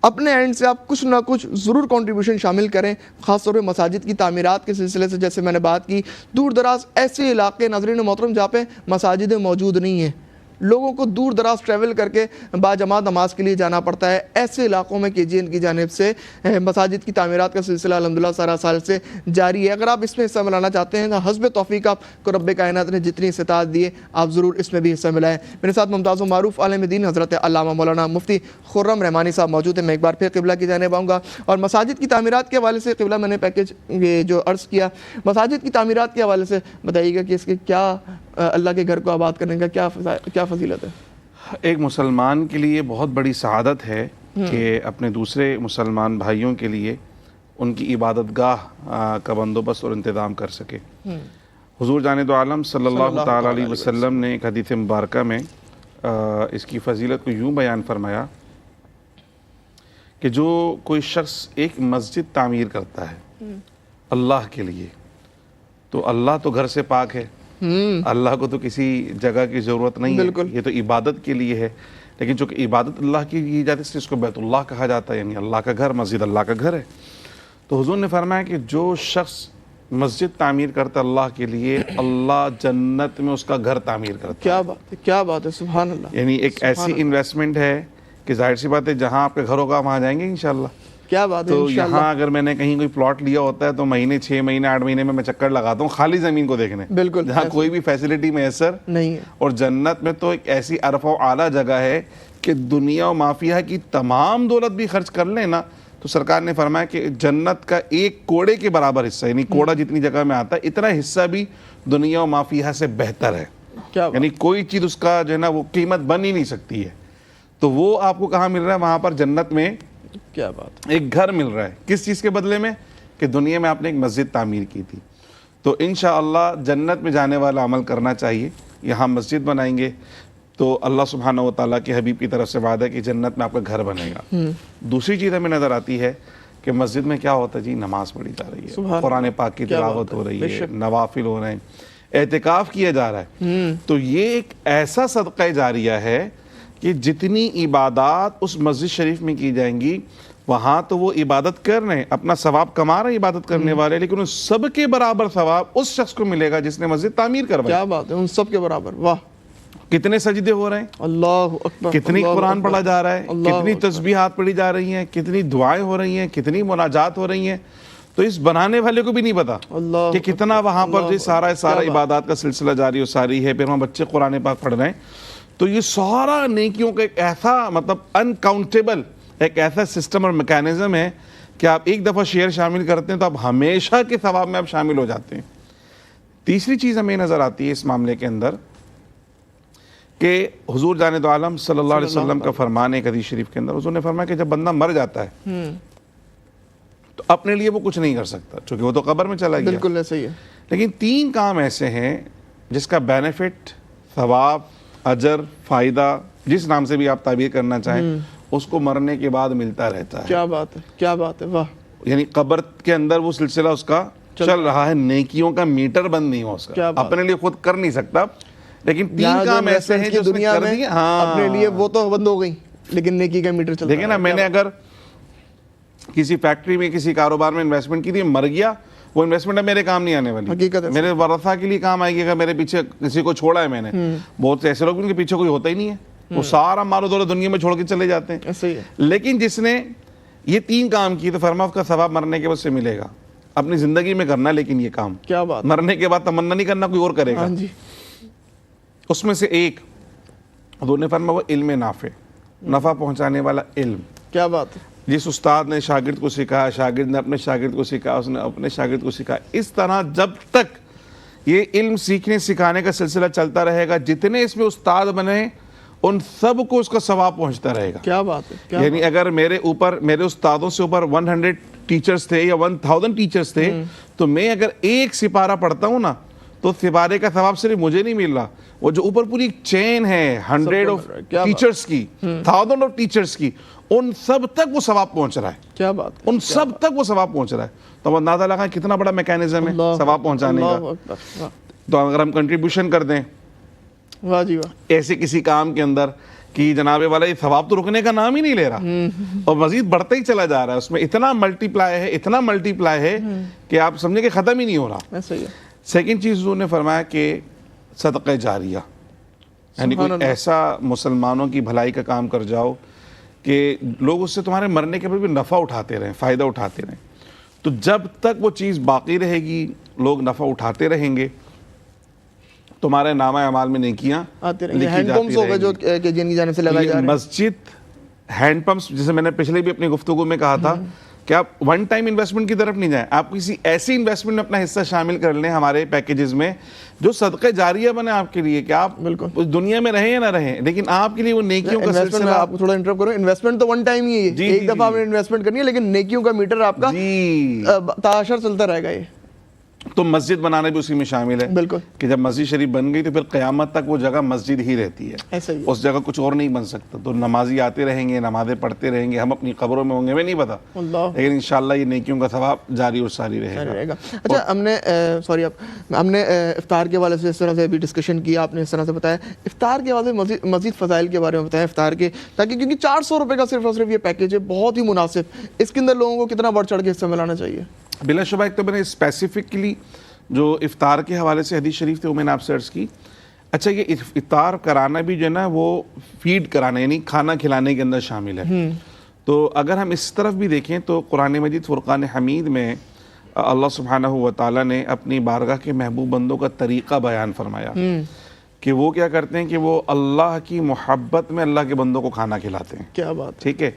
اپنے اینڈ سے آپ کچھ نہ کچھ ضرور کنٹریبیوشن شامل کریں، خاص طور پہ مساجد کی تعمیرات کے سلسلے سے۔ جیسے میں نے بات کی، دور دراز ایسے علاقے ناظرین محترم جہاں پہ مساجدیں موجود نہیں ہیں، لوگوں کو دور دراز ٹریول کر کے باجماعت نماز کے لیے جانا پڑتا ہے، ایسے علاقوں میں KGN کی جانب سے مساجد کی تعمیرات کا سلسلہ الحمدللہ سارا سال سے جاری ہے۔ اگر آپ اس میں حصہ ملانا چاہتے ہیں تو حسب توفیق آپ کو رب کائنات نے جتنی استطاعت دی ہے آپ ضرور اس میں بھی حصہ ملائیں۔ میرے ساتھ ممتاز و معروف عالم دین حضرت علامہ مولانا مفتی خرم رحمانی صاحب موجود ہیں۔ میں ایک بار پھر قبلہ کی جانب آؤں گا، اور مساجد کی تعمیرات کے حوالے سے قبلہ میں نے پیکیج یہ جو عرض کیا، مساجد کی تعمیرات کے حوالے سے بتائیے گا کہ اس کے کیا اللہ کے گھر کو آباد کرنے کا کیا فضیلت ہے؟ ایک مسلمان کے لیے بہت بڑی سعادت ہے کہ اپنے دوسرے مسلمان بھائیوں کے لیے ان کی عبادت گاہ کا بندوبست اور انتظام کر سکے. حضور جان دو عالم صلی اللہ تعالیٰ علیہ وسلم نے ایک حدیث مبارکہ میں اس کی فضیلت کو یوں بیان فرمایا کہ جو کوئی شخص ایک مسجد تعمیر کرتا ہے اللہ کے لیے، تو اللہ تو گھر سے پاک ہے، اللہ کو تو کسی جگہ کی ضرورت نہیں ہے، یہ تو عبادت کے لیے ہے. لیکن چونکہ عبادت اللہ کی کی جاتی ہے اس لیے اس کو بیت اللہ کہا جاتا ہے، یعنی اللہ کا گھر، مسجد اللہ کا گھر ہے. تو حضور نے فرمایا کہ جو شخص مسجد تعمیر کرتا ہے اللہ کے لیے، اللہ جنت میں اس کا گھر تعمیر کرتا ہے. کیا بات ہے، کیا بات ہے، سبحان اللہ. یعنی ایک ایسی انویسٹمنٹ ہے کہ ظاہر سی بات ہے جہاں آپ کا گھر ہوگا وہاں جائیں گے انشاءاللہ. کیا بات ہے. تو یہاں اگر میں نے کہیں کوئی پلاٹ لیا ہوتا ہے تو مہینے 6 مہینے 8 مہینے میں چکر لگاتا ہوں خالی زمین کو دیکھنے، بالکل جہاں کوئی بھی فیسلٹی میسر نہیں ہے. اور جنت میں تو ایک ایسی عرف و اعلیٰ جگہ ہے کہ دنیا و مافیہ کی تمام دولت بھی خرچ کر لیں نا تو سرکار نے فرمایا کہ جنت کا ایک کوڑے کے برابر حصہ، یعنی کوڑا جتنی جگہ میں آتا ہے اتنا حصہ بھی دنیا و مافیہ سے بہتر ہے. یعنی کوئی چیز اس کا جو ہے نا وہ قیمت بن ہی نہیں سکتی ہے. تو وہ آپ کو کہاں مل رہا ہے؟ وہاں پر جنت میں کیا بات، ایک گھر مل رہا ہے. کس چیز کے بدلے میں؟ کہ دنیا میں آپ نے ایک مسجد تعمیر کی تھی. تو انشاءاللہ جنت میں جانے والا عمل کرنا چاہیے. یہاں مسجد بنائیں گے تو اللہ سبحانہ و تعالیٰ کے حبیب کی طرف سے وعدہ ہے کہ جنت میں آپ کا گھر بنے گا. دوسری چیز ہمیں نظر آتی ہے کہ مسجد میں کیا ہوتا ہے جی، نماز پڑھی جا رہی ہے، قرآن پاک کی تلاوت ہو رہی ہے، نوافل ہو رہے ہیں، اعتکاف کیا جا رہا ہے. تو یہ ایک ایسا صدقہ جاریہ ہے کہ جتنی عبادات اس مسجد شریف میں کی جائیں گی وہاں تو وہ عبادت کر رہے ہیں، اپنا ثواب کما رہے ہیں عبادت کرنے والے، لیکن ان سب کے برابر ثواب اس شخص کو ملے گا جس نے مسجد تعمیر کروائی. کیا بات ہے، ان سب کے برابر. واہ، کتنے سجدے ہو رہے ہیں، اللہ اکبر، کتنی قرآن پڑھا جا رہا ہے، کتنی تسبیحات پڑھی جا رہی ہیں، کتنی دعائیں ہو رہی ہیں، کتنی مناجات ہو رہی ہیں. تو اس بنانے والے کو بھی نہیں پتا کہ کتنا وہاں پر سارا عبادات کا سلسلہ جاری و ساری ہے. پھر وہاں بچے قرآن پاک پڑھ رہے ہیں. تو یہ سارا نیکیوں کا ایک ایسا مطلب انکاؤنٹیبل ایک ایسا سسٹم اور میکینزم ہے کہ آپ ایک دفعہ شیئر شامل کرتے ہیں تو آپ ہمیشہ کے ثواب میں آپ شامل ہو جاتے ہیں. تیسری چیز ہمیں نظر آتی ہے اس معاملے کے اندر کہ حضور جان دو عالم صلی اللہ علیہ وسلم کا فرمان ہے ایک حدیث شریف کے اندر. حضور نے فرمایا کہ جب بندہ مر جاتا ہے تو اپنے لیے وہ کچھ نہیں کر سکتا چونکہ وہ تو قبر میں چلا گیا. بالکل ایسا ہی ہے. لیکن 3 کام ایسے ہیں جس کا بینیفٹ، ثواب، اجر، فائدہ، جس نام سے بھی آپ تعبیر کرنا چاہیں، اس کو مرنے کے بعد ملتا رہتا ہے. کیا بات ہے، کیا بات ہے. واہ، یعنی قبر کے اندر وہ سلسلہ اس کا چل رہا ہے، نیکیوں کا میٹر بند نہیں ہو اس کا، اپنے لیے خود کر نہیں سکتا. لیکن 3 کام ایسے ہیں جو دنیا میں اپنے لیے وہ تو بند ہو گئی لیکن نیکی کا میٹر چلتا ہے. دیکھیں نا، میں نے اگر کسی فیکٹری میں کسی کاروبار میں انویسٹمنٹ کی تھی، مر گیا، وہ انویسٹمنٹ ہے میرے کام نہیں آنے والی، حقیقت ہے، میرے ورثہ کے لیے کام آئے گی. اگر میرے پیچھے کسی کو چھوڑا ہے میں نے، بہت سے ایسے لوگ ان کے پیچھے کوئی ہوتا ہی نہیں ہے، وہ سارا مال و دولت دنیا میں چھوڑ کے چلے جاتے ہیں. ایسا ہی ہے. لیکن جس نے یہ 3 کام کی تو فرمایا اس کا ثواب مرنے کے بعد سے ملے گا. اپنی زندگی میں کرنا لیکن یہ کام، کیا بات، مرنے کے بعد تمنا نہیں کرنا کوئی اور کرے گا. اس میں سے ایک حضور نے فرمایا وہ علم نافع، نفع پہنچانے والا علم. کیا بات ہے. جس استاد نے شاگرد کو سکھایا، شاگرد نے اپنے شاگرد کو سکھایا، اس نے اپنے شاگرد کو سکھایا. اس طرح جب تک یہ علم سیکھنے سکھانے کا سلسلہ چلتا رہے گا، جتنے اس میں استاد بنے ان سب کو اس کا ثواب پہنچتا رہے گا. کیا بات ہے. یعنی اگر میرے استادوں سے اوپر 100 ٹیچرز تھے یا 1000 ٹیچرز تھے تو میں اگر ایک سپارہ پڑھتا ہوں نا تو سپارے کا ثواب صرف مجھے نہیں مل رہا، وہ جو اوپر پوری چین ہے 100 ٹیچرز کی، 1000 ٹیچرز کی، ان سب تک وہ ثواب پہنچ رہا ہے. کیا بات، ان سب تک وہ ثواب پہنچ رہا ہے. تو اب اندازہ لگا کتنا بڑا میکینزم ہے ثواب پہنچانے کا. تو اگر ہم کنٹریبیوشن کر دیں واہ جی واہ ایسے کسی کام کے اندر کہ جناب والا یہ ثواب تو رکنے کا نام ہی نہیں لے رہا اور مزید بڑھتا ہی چلا جا رہا ہے، اس میں اتنا ملٹی پلائی ہے کہ آپ سمجھیں کہ ختم ہی نہیں ہو رہا. ایسا ہی ہے. سیکنڈ چیز حضور نے فرمایا کہ صدقہ جاریہ، یعنی کوئی ایسا مسلمانوں کی بھلائی کا کام کر جاؤ کہ لوگ اس سے تمہارے مرنے کے بعد بھی نفع اٹھاتے رہیں، فائدہ اٹھاتے رہیں. تو جب تک وہ چیز باقی رہے گی، لوگ نفع اٹھاتے رہیں گے، تمہارے نامہ اعمال میں نیکیاں لکھی جاتی رہیں گی. مسجد ہینڈ پمپس، جسے میں نے پچھلے بھی اپنی گفتگو میں کہا تھا کہ کہ آپ ون ٹائم انویسٹمنٹ کی طرف نہیں جائیں, آپ کسی ایسی انویسٹمنٹ میں اپنا حصہ شامل کر لیں ہمارے پیکیجز میں جو صدقہ جاریہ بنے آپ کے لیے, کہ آپ دنیا میں رہیں یا نہ رہیں لیکن آپ کے لیے وہ نیکیوں کا سلسلہ. میں آپ کو تھوڑا انٹرپٹ کروں, انویسٹمنٹ تو ون ٹائم ہی ہے, ایک دفعہ آپ نے انویسٹمنٹ کرنی ہے, لیکن نیکیوں کا میٹر آپ کا تاشر چلتا رہے گا. یہ تو مسجد بنانا بھی اسی میں شامل ہے, بالکل, کہ جب مسجد شریف بن گئی تو پھر قیامت تک وہ جگہ مسجد ہی رہتی ہے, ایسا ہی اس جگہ کچھ اور نہیں بن سکتا. تو نمازی آتے رہیں گے, نمازیں پڑھتے رہیں گے, ہم اپنی قبروں میں ہوں گے, ہمیں نہیں پتا, لیکن انشاءاللہ یہ نیکیوں کا ثواب جاری اور ساری رہے گا. اچھا, ہم نے افطار کے حوالے سے اس طرح سے بھی ڈسکشن کیا, آپ نے اس طرح سے بتایا افطار کے حوالے سے مزید فضائل کے بارے میں بتایا افطار کے, تاکہ کیونکہ 400 روپے کا صرف اور صرف یہ پیکیج ہے, بہت ہی مناسب, اس کے اندر لوگوں کو کتنا بڑھ چڑھ کے حصہ ملانا چاہیے؟ بلا شبہ ایک تو میں نے اسپیسیفکلی جو افطار کے حوالے سے حدیث شریف تھے وہ میں نے آپ سے عرض کی. اچھا, یہ افطار کرانا بھی جو ہے نا وہ فیڈ کرانا یعنی کھانا کھلانے کے اندر شامل ہے. تو اگر ہم اس طرف بھی دیکھیں تو قرآن مجید فرقان حمید میں اللہ سبحانہ و تعالیٰ نے اپنی بارگاہ کے محبوب بندوں کا طریقہ بیان فرمایا کہ وہ کیا کرتے ہیں کہ وہ اللہ کی محبت میں اللہ کے بندوں کو کھانا کھلاتے ہیں. کیا بات, ٹھیک ہے.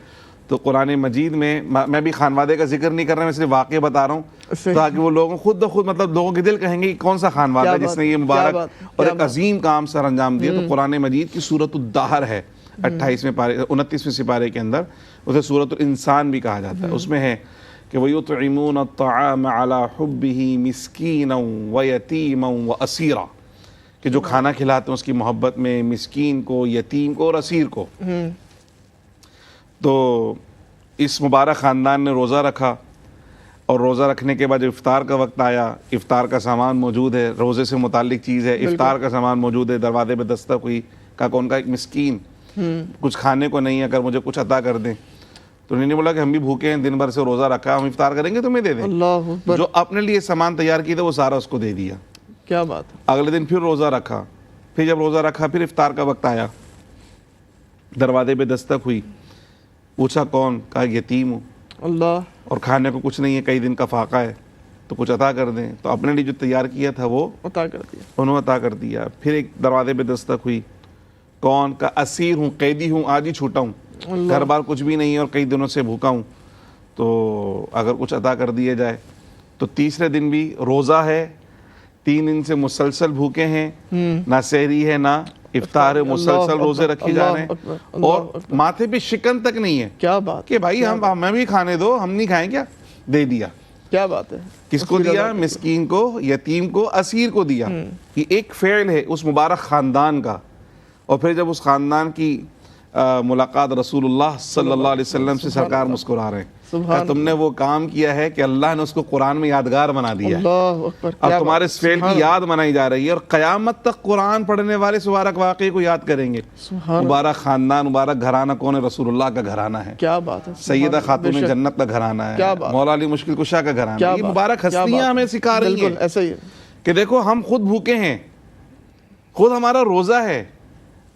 تو قرآن مجید میں بھی خانوادے کا ذکر نہیں کر رہا, میں صرف واقعہ بتا رہا ہوں تاکہ وہ لوگوں خود بخود مطلب لوگوں کے دل کہیں گے کہ کون سا خانوادہ ہے جس نے یہ مبارک اور ایک عظیم کام سر انجام دیا. تو قرآن مجید کی سورۃ الدہر ہے 28ویں پارے 29ویں سپارے کے اندر, اسے سورۃ الانسان بھی کہا جاتا ہے. اس میں ہے کہ وَيُطْعِمُونَ الطَّعَامَ عَلَى حُبِّهِ مِسْكِينًا وَيَتِيمًا وَأَسِيرًا, کہ جو کھانا کھلاتے ہیں اس کی محبت میں مسکین کو, یتیم کو اور اسیر کو. تو اس مبارک خاندان نے روزہ رکھا, اور روزہ رکھنے کے بعد جب افطار کا وقت آیا, افطار کا سامان موجود ہے, روزے سے متعلق چیز ہے, افطار کا سامان موجود ہے, دروازے پہ دستک ہوئی, کہا کون کا ایک مسکین کچھ کھانے کو نہیں ہے, اگر مجھے کچھ عطا کر دیں. تو انہوں نے بولا کہ ہم بھی بھوکے ہیں, دن بھر سے روزہ رکھا, ہم افطار کریں گے تمہیں دے دیں. جو اپنے لیے سامان تیار کیا تھا وہ سارا اس کو دے دیا. کیا بات. اگلے دن پھر روزہ رکھا, پھر جب روزہ رکھا پھر افطار کا وقت آیا, دروازے پہ دستک ہوئی, پوچھا کون, کہا یتیم ہوں اللہ, اور کھانے کو کچھ نہیں ہے, کئی دن کا فاقہ ہے, تو کچھ عطا کر دیں. تو اپنے لیے جو تیار کیا تھا وہ عطا کر دیا, انہوں عطا کر دیا. پھر ایک دروازے پہ دستک ہوئی, کون, کا اسیر ہوں, قیدی ہوں, آج ہی چھوٹا ہوں, گھر بار کچھ بھی نہیں ہے اور کئی دنوں سے بھوکا ہوں, تو اگر کچھ عطا کر دیا جائے. تو تیسرے دن بھی روزہ ہے, 3 دن سے مسلسل بھوکے ہیں, نہ سحری ہے نہ افطار, مسلسل روزے رکھے جا رہے ہیں, اور ماتھے پہ شکن تک نہیں ہے. کیا بات کہ بھائی ہمیں بھی کھانے دو, ہم نہیں کھائیں, کیا دے دیا. کیا بات ہے. کس کو دیا؟ مسکین کو, یتیم کو, اسیر کو دیا. یہ ایک فعل ہے اس مبارک خاندان کا. اور پھر جب اس خاندان کی ملاقات رسول اللہ صلی اللہ علیہ وسلم سے, سرکار مسکرا رہے ہیں, تم نے وہ کام کیا ہے کہ اللہ نے اس کو قرآن میں یادگار بنا دیا ہے, اب تمہارے اس فعل کی یاد منائی جا رہی ہے, اور قیامت تک قرآن پڑھنے والے اس مبارک واقعے کو یاد کریں گے. مبارک خاندان, مبارک گھرانہ کون ہے؟ رسول اللہ کا گھرانہ ہے. کیا بات ہے. سیدہ خاتون جنت کا گھرانہ ہے, مولا علی مشکل کشا کا گھرانہ ہے. یہ مبارک ہستیاں ہمیں سکھا رہی ہیں ایسا ہی کہ دیکھو ہم خود بھوکے ہیں, خود ہمارا روزہ ہے,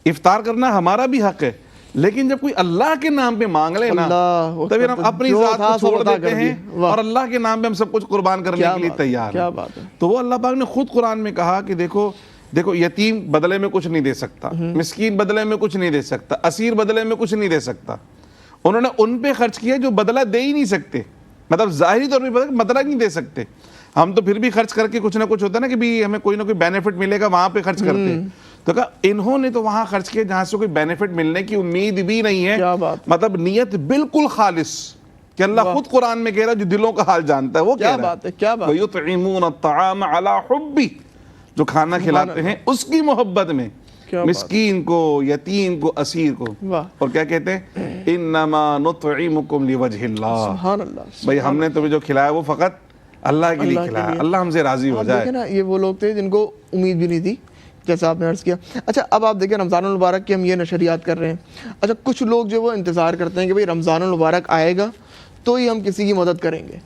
افطار کرنا ہمارا بھی حق ہے, لیکن جب کوئی اللہ کے نام پہ مانگ لے نا تو پھر ہم اپنی ذات کو چھوڑ دیتے ہیں اور اللہ کے نام پہ ہم سب کچھ قربان کرنے کے لیے تیار ہیں. تو وہ اللہ پاک نے خود قرآن میں کہا کہ دیکھو یتیم بدلے میں کچھ نہیں دے سکتا, مسکین بدلے میں کچھ نہیں دے سکتا, اسیر بدلے میں کچھ نہیں دے سکتا. انہوں نے ان پہ خرچ کیا جو بدلہ دے ہی نہیں سکتے, مطلب ظاہری طور پہ بدلہ نہیں دے سکتے. ہم تو پھر بھی خرچ کر کے کچھ نہ کچھ ہوتا ہے نا کہ بھی ہمیں کوئی نہ کوئی بینیفٹ ملے گا, وہاں پہ خرچ کرتے ہیں. تو کہا انہوں نے تو وہاں خرچ کیا جہاں سے کوئی بینیفٹ ملنے کی امید بھی نہیں ہے, مطلب نیت بالکل خالص, کہ اللہ خود قرآن میں کہہ رہا ہے جو دلوں کا حال جانتا ہے وہ کہہ رہا ہے وَيُطْعِمُونَ الطَّعَامَ عَلَى حُبِّهِ, جو کھانا کھلاتے ہیں اس کی محبت میں, مسکین کو, یتیم کو, اسیر کو. اور کیا کہتے ہیں, اِنَّمَا نُطْعِمُكُمْ لِوَجْهِ اللَّهِ, سبحان اللہ. بھئی ہم نے تمہیں جو کھلایا وہ فقط اللہ کے لیے کھلایا, اللہ ہم سے راضی ہو جائے. دیکھیں نا, یہ وہ لوگ تھے جن کو امید بھی نہیں تھی, جیسا آپ نے عرض کیا. اچھا, اب آپ دیکھیں رمضان المبارک کی ہم یہ نشریات کر رہے ہیں. اچھا, کچھ لوگ جو وہ انتظار کرتے ہیں کہ بھئی رمضان المبارک آئے گا تو ہی ہم کسی کی مدد کریں گے.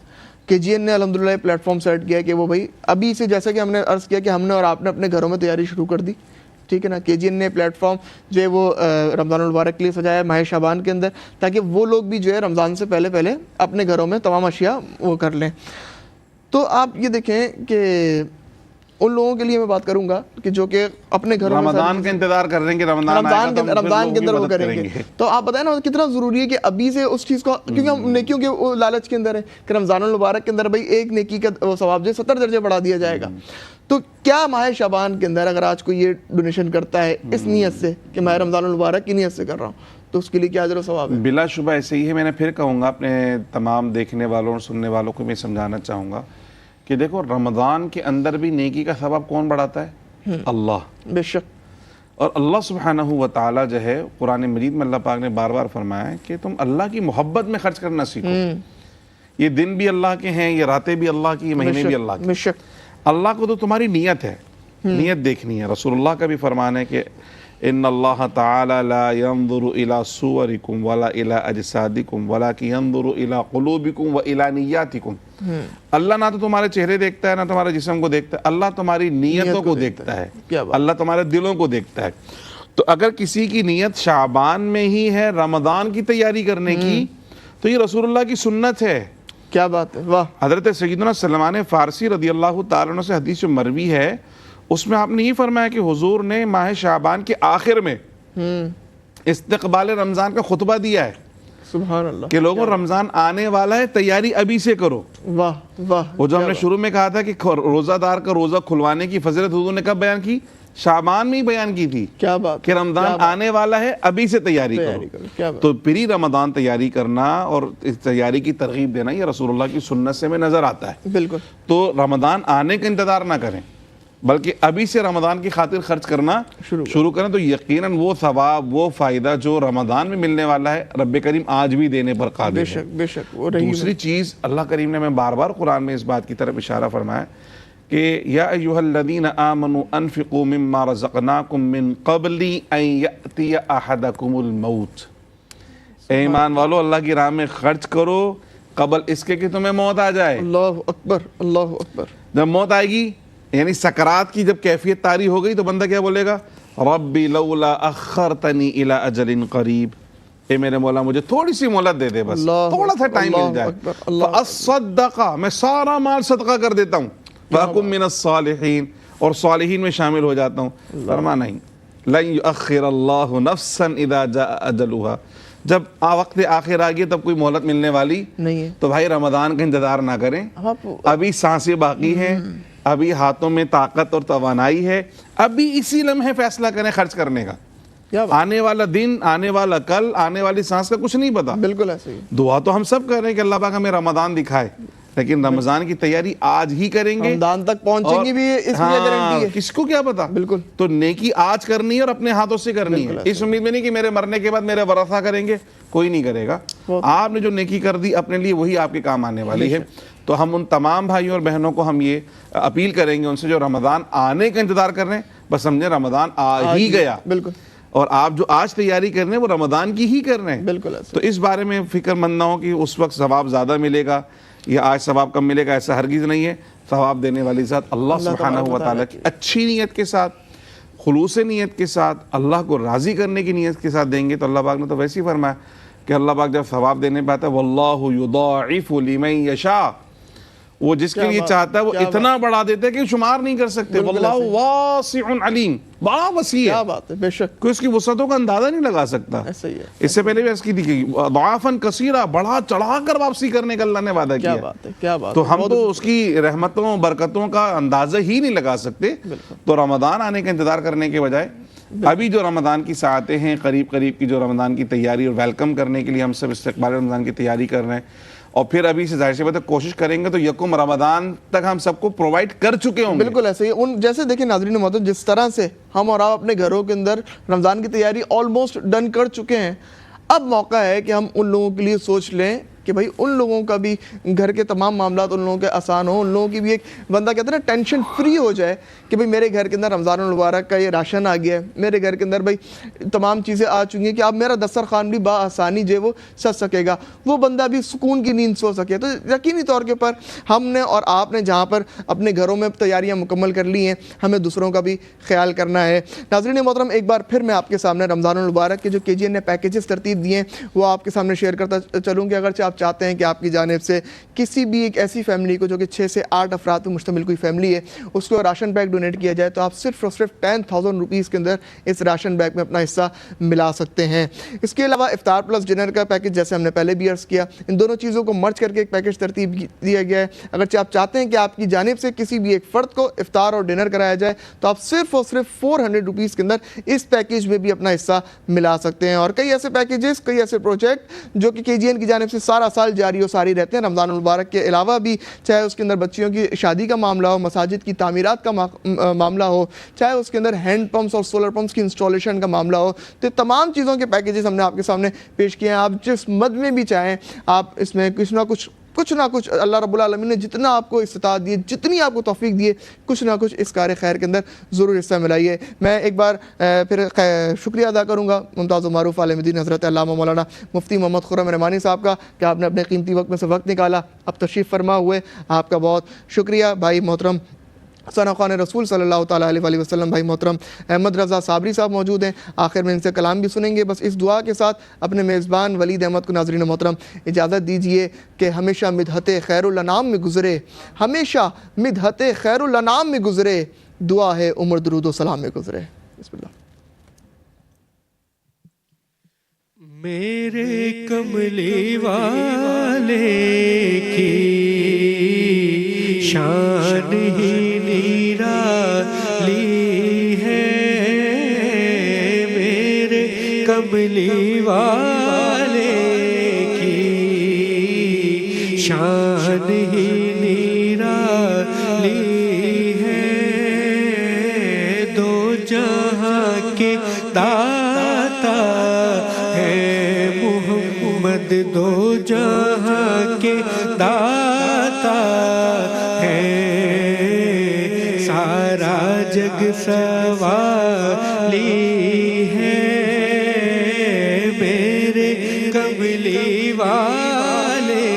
کہ جی این نے الحمدللہ پلیٹ فارم سیٹ کیا کہ وہ بھئی ابھی سے, جیسا کہ ہم نے عرض کیا کہ ہم نے اور آپ نے اپنے گھروں میں تیاری شروع کر دی, ٹھیک ہے نا. کے جی این نے پلیٹ فارم جو ہے وہ رمضان المبارک کے لیے سجایا ہے ماہ شعبان کے اندر, تاکہ وہ لوگ بھی جو ہے رمضان سے پہلے اپنے گھروں میں تمام اشیاء وہ کر لیں. تو آپ یہ دیکھیں کہ ان لوگوں کے لیے میں بات کروں گا کہ جو کہ اپنے گھروں میں رمضان کا انتظار کر رہے ہیں کہ رمضان کے اندر وہ کریں گے. تو آپ بتائیں نا کتنا ضروری ہے کہ ابھی سے اس چیز کو, کیونکہ ہم نیکیوں کے وہ لالچ کے اندر ہے کہ رمضان المبارک کے اندر بھائی ایک نیکی کا ثواب جو 70 درجے بڑھا دیا جائے گا. تو کیا ماہ شعبان کے اندر اگر آج کوئی یہ ڈونیشن کرتا ہے اس نیت سے کہ میں رمضان المبارک کی نیت سے کر رہا ہوں, تو اس کے لیے کیا اجر و ثواب ہے؟ بلا شبہ ایسے ہی ہے. میں نے پھر کہوں گا اپنے تمام دیکھنے والوں اور سننے والوں کو میں سمجھانا چاہوں گا کہ دیکھو رمضان کے اندر بھی نیکی کا ثواب کون بڑھاتا ہے؟ اللہ. بے شک. اور اللہ سبحانہ و تعالیٰ جو ہے قرآن مجید میں اللہ پاک نے بار بار فرمایا ہے کہ تم اللہ کی محبت میں خرچ کرنا سیکھو. یہ دن بھی اللہ کے ہیں, یہ راتیں بھی اللہ کی, یہ مہینے بھی اللہ کے. بے شک. اللہ کو تو تمہاری نیت ہے, نیت دیکھنی ہے. رسول اللہ کا بھی فرمان ہے کہ ان اللہ تعالی لا ينظر الى صورکم ولا الى اجسادکم ولکن ينظر الى قلوبکم والى نیاتکم. اللہ نہ تو تمہارے چہرے دیکھتا ہے نہ تمہارے جسم کو دیکھتا ہے, اللہ تمہاری نیتوں کو دیکھتا ہے, اللہ تمہارے دلوں کو دیکھتا ہے. تو اگر کسی کی نیت شعبان میں ہی ہے رمضان کی تیاری کرنے کی, تو یہ رسول اللہ کی سنت ہے. کیا بات ہے, واہ. حضرت سیدنا سلمان فارسی رضی اللہ تعالیٰ عنہ سے حدیث جو مروی ہے, اس میں آپ نے یہ فرمایا کہ حضور نے ماہ شعبان کے آخر میں استقبال رمضان کا خطبہ دیا ہے. سبحان اللہ. کہ لوگوں رمضان آنے والا ہے, تیاری ابھی سے کرو. واہ واہ. وہ جو ہم نے شروع میں کہا تھا کہ روزہ دار کا روزہ کھلوانے کی فضیلت حضور نے کب بیان کی؟ شعبان میں ہی بیان کی تھی. کیا بات کہ رمضان آنے والا ہے, ابھی سے تیاری کرو. تو پری رمضان تیاری کرنا اور اس تیاری کی ترغیب دینا یہ رسول اللہ کی سنت سے میں نظر آتا ہے. بالکل. تو رمضان آنے کا انتظار نہ کریں, بلکہ ابھی سے رمضان کی خاطر خرچ کرنا شروع کریں, تو یقیناً وہ ثواب وہ فائدہ جو رمضان میں ملنے والا ہے رب کریم آج بھی دینے پر قادر ہے. بے شک بے شک. دوسری چیز اللہ کریم نے ہمیں بار بار قرآن میں اس بات کی طرف اشارہ فرمایا کہ یا ایھا الذین آمنوا انفقوا مما رزقناکم من قبل ان یأتی احدکم الموت. اے ایمان والو, اللہ کی راہ میں خرچ کرو قبل اس کے کہ تمہیں موت آ جائے. اللہ اکبر اللہ اکبر. جب موت آئے گی یعنی سکرات کی جب کیفیت طاری ہو گئی, تو بندہ کیا بولے گا؟ ربی لولا اخرتنی الی اجل قریب. اے میرے مولا مجھے تھوڑی سی مہلت دے دے, بس تھوڑا سا ٹائم مل جائے, فاصدق, میں سارا مال صدقہ کر دیتا ہوں, واکن من الصالحین, اور صالحین میں شامل ہو جاتا ہوں. فرما نہیں, لن یؤخر اللہ نفسا اذا جاء اجلها. جب وقت آخر آ گیا تب کوئی مہلت ملنے والی نہیں ہے. تو بھائی رمضان کا انتظار نہ کریں, ابھی سانسیں باقی ہیں, ابھی ہاتھوں میں طاقت اور توانائی ہے, ابھی اسی لمحے فیصلہ کریں خرچ کرنے کا. آنے والا دن, آنے والا کل, آنے والی سانس کا کچھ نہیں پتا. بالکل ایسے ہی. دعا تو ہم سب کر رہے ہیں کہ اللہ پاک ہمیں رمضان دکھائے, لیکن رمضان کی تیاری آج ہی کریں گے, رمضان تک پہنچیں گے بھی اس میں گارنٹی ہے, کس کو کیا پتا. بالکل. تو نیکی آج کرنی ہے اور اپنے ہاتھوں سے کرنی ہے, اس امید میں نہیں کہ میرے مرنے کے بعد میرے ورثہ کریں گے, کوئی نہیں کرے گا. آپ نے جو نیکی کر دی اپنے لیے وہی آپ کے کام آنے والی ہے. تو ہم ان تمام بھائیوں اور بہنوں کو ہم یہ اپیل کریں گے ان سے جو رمضان آنے کا انتظار کر رہے ہیں, بس سمجھیں رمضان آ ہی گیا. بالکل. اور آپ جو آج تیاری کر رہے ہیں وہ رمضان کی ہی کر رہے ہیں. بالکل. تو اس بارے میں فکر مند نہ ہو کہ اس وقت ثواب زیادہ ملے گا یا آج ثواب کم ملے گا, ایسا ہرگز نہیں ہے. ثواب دینے والی ذات اللہ سبحانہ و تعالیٰ کی اچھی نیت کے ساتھ, خلوص نیت کے ساتھ, اللہ کو راضی کرنے کی نیت کے ساتھ دیں گے. تو اللہ پاک نے تو ویسے ہی فرمایا کہ اللہ پاک جب ثواب دینے پہ آتا ہے واللہ یضاعف لمن یشاء, وہ جس کے لیے چاہتا ہے وہ اتنا بڑھا دیتا ہے کہ شمار نہیں کر سکتے. واللہ واسع علیم, بڑا وسیع ہے. کیا بات ہے. بے شک. کوئی اس کی وسعتوں کا اندازہ نہیں لگا سکتا. ایسا ہی ہے. اس سے پہلے بھی عرض کی تھی کہ ضعافا کثیرا, بڑھا چڑھا کر واپسی کرنے کا اللہ نے وعدہ کیا. کیا بات ہے. کیا بات. تو ہم تو اس کی رحمتوں برکتوں کا اندازہ ہی نہیں لگا سکتے. تو رمضان آنے کا انتظار کرنے کے بجائے ابھی جو رمضان کی ساعتیں ہیں, قریب قریب کی جو رمضان کی تیاری اور ویلکم کرنے کے لیے ہم سب استقبال رمضان کی تیاری کر رہے ہیں, اور پھر ابھی سے ظاہر سی بات ہے کوشش کریں گے تو یکم رمضان تک ہم سب کو پرووائڈ کر چکے ہوں گے. بالکل ایسے ہی. جیسے دیکھیں ناظرین محترم, جس طرح سے ہم اور آپ اپنے گھروں کے اندر رمضان کی تیاری آلموسٹ ڈن کر چکے ہیں, اب موقع ہے کہ ہم ان لوگوں کے لیے سوچ لیں کہ بھائی ان لوگوں کا بھی گھر کے تمام معاملات ان لوگوں کے آسان ہوں, ان لوگوں کی بھی ایک بندہ کہتا ہے نا ٹینشن فری ہو جائے کہ بھئی میرے گھر کے اندر رمضان المبارک کا یہ راشن آ گیا ہے, میرے گھر کے اندر بھئی تمام چیزیں آ چکی ہیں کہ اب میرا دسترخوان بھی بآسانی جو ہے وہ سج سکے گا, وہ بندہ بھی سکون کی نیند سو سکے. تو یقینی طور کے پر ہم نے اور آپ نے جہاں پر اپنے گھروں میں تیاریاں مکمل کر لی ہیں, ہمیں دوسروں کا بھی خیال کرنا ہے. ناظرین محترم, ایک بار پھر میں آپ کے سامنے رمضان المبارک کے جو KGN نے پیکیجز ترتیب دیے ہیں وہ آپ کے سامنے شیئر کرتا چلوں کہ اگرچہ آپ آپ چاہتے ہیں کہ آپ کی جانب سے کسی بھی ایک ایسی فیملی کو جو کہ 6 سے 8 افراد پر مشتمل کوئی فیملی ہے اس کو راشن بیگ ڈونیٹ کیا جائے تو آپ صرف اور صرف 10,000 روپیز کے اندر اس راشن بیگ میں اپنا حصہ ملا سکتے ہیں۔ اس کے علاوہ افطار پلس ڈنر کا پیکج جیسے ہم نے پہلے بھی عرض کیا، ان دونوں چیزوں کو مرج کر کے ایک پیکج ترتیب دیا گیا ہے۔ اگرچہ آپ چاہتے ہیں کہ آپ کی جانب سے کسی بھی ایک فرد کو افطار اور ڈنر کرایا جائے تو آپ صرف اور صرف 400 روپیز کے اندر اس پیکج میں بھی اپنا حصہ ملا سکتے ہیں۔ اور کئی ایسے پیکیجز، کئی ایسے پروجیکٹ جو کہ KGN کی جانب سے سارا سال جاری و ساری رہتے ہیں، رمضان المبارک کے علاوہ بھی، چاہے اس کے اندر بچیوں کی شادی کا معاملہ ہو، مساجد کی تعمیرات کا معاملہ ہو، چاہے اس کے اندر ہینڈ پمپس اور سولر پمپس کی انسٹالیشن کا معاملہ ہو، تو تمام چیزوں کے پیکیجز ہم نے آپ کے سامنے پیش کیے ہیں۔ آپ جس مد میں بھی چاہیں آپ اس میں کچھ نہ کچھ اللہ رب العالمین نے جتنا آپ کو استطاعت دیے، جتنی آپ کو توفیق دیے، کچھ نہ کچھ اس کار خیر کے اندر ضرور حصہ ملائیے۔ میں ایک بار پھر شکریہ ادا کروں گا ممتاز و معروف عالم دین حضرت علامہ مولانا مفتی محمد خرم رحمانی صاحب کا کہ آپ نے اپنے قیمتی وقت میں سے وقت نکالا، اب تشریف فرما ہوئے، آپ کا بہت شکریہ۔ بھائی محترم ثنا خوان رسول صلی اللہ تعالیٰ علیہ وسلم بھائی محترم احمد رضا صابری صاحب موجود ہیں، آخر میں ان سے کلام بھی سنیں گے۔ بس اس دعا کے ساتھ اپنے میزبان ولید احمد کو ناظرین محترم اجازت دیجئے کہ ہمیشہ مدحت خیر الانام میں گزرے، ہمیشہ مدحت خیر الانام میں گزرے، دعا ہے عمر درود و سلام میں گزرے۔ بسم اللہ۔ میرے کملی والے کی شان ہی نرالی ہے، میرے کملی والے کی شان ہی نرالی ہے، دو جہاں کے داتا ہے محمد، دو جہاں کے داتا ہے، سارا جگ سوالی ہے، میرے کملی والے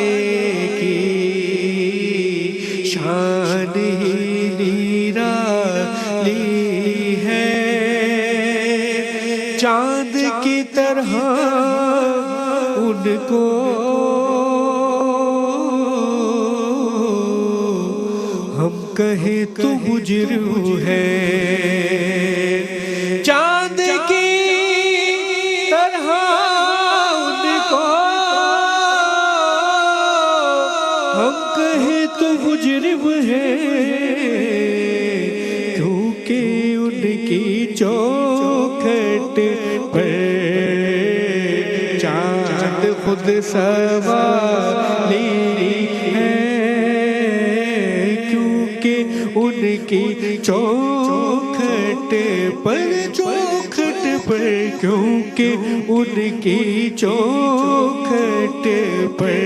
کی شان ہی نرالی ہے، چاند کی طرح ان کو ہم کہیں تو مجرم ہے، چاند کی طرح ان کو ہم کہیں تو مجرم ہے، کیونکہ ان کی چوکھٹ پر چاند خود سوالی ہے، کیونکہ ان کی چوکھٹ پر کیونکہ ان کی چوکھٹ پر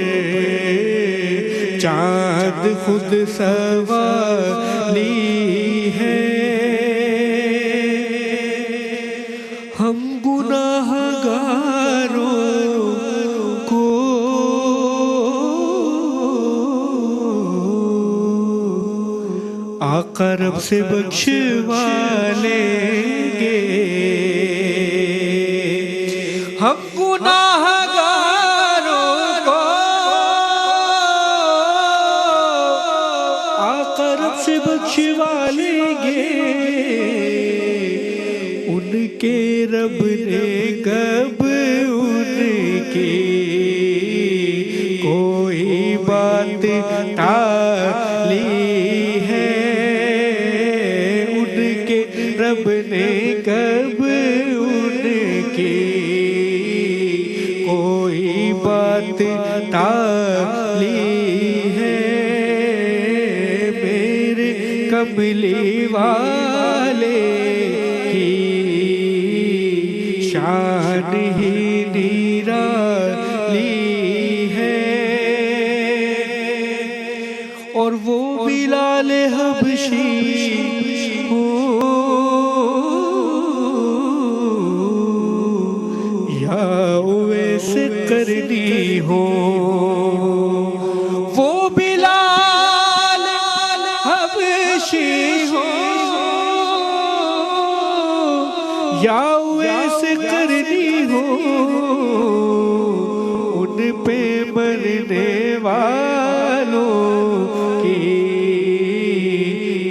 چاند خود سوالی ہے، ہم گناہ گاروں کو آقا رب سے بخشوا لیں گے، ہم گناہ گاروں کو آقا رب سے بخشوا لیں گے، ان کے رب نے کب ان کی کوئی بات ٹالی ہے، ان کے رب نے کب ان کی کوئی بات ٹالی ہے، میرے کملی والے کی شان ہی نرالی ہے، اور وہ بلال حبشی ہو یا اویس قرنی ہو، وہ بلال حبشی ہو یا اویس قرنی ہو، ان پہ مرنے والوں کی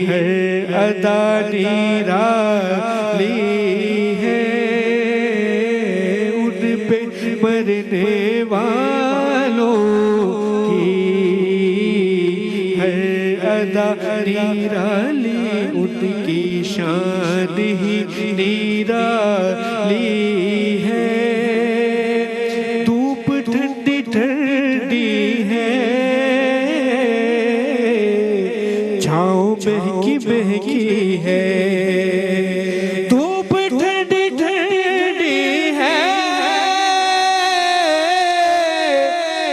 ہے ادا نرالی ہے، ان پہ مرنے والوں کی ہے ادا نرالی، ان کی شان ہی نرالی ہے۔ دھوپ ٹھنڈی ٹھنڈی ہے، چھاؤں مہکی مہکی ہے، دھوپ ٹھنڈی ٹھنڈی ہے،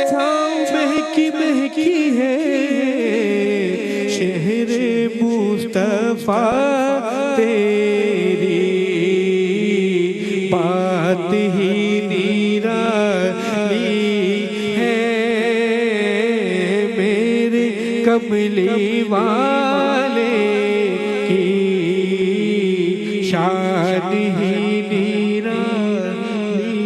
چھاؤں مہکی مہکی ہے، شہر مصطفیٰ تیری بات ہی نرالی ہے، میرے کملی والے کی شان ہی نرالی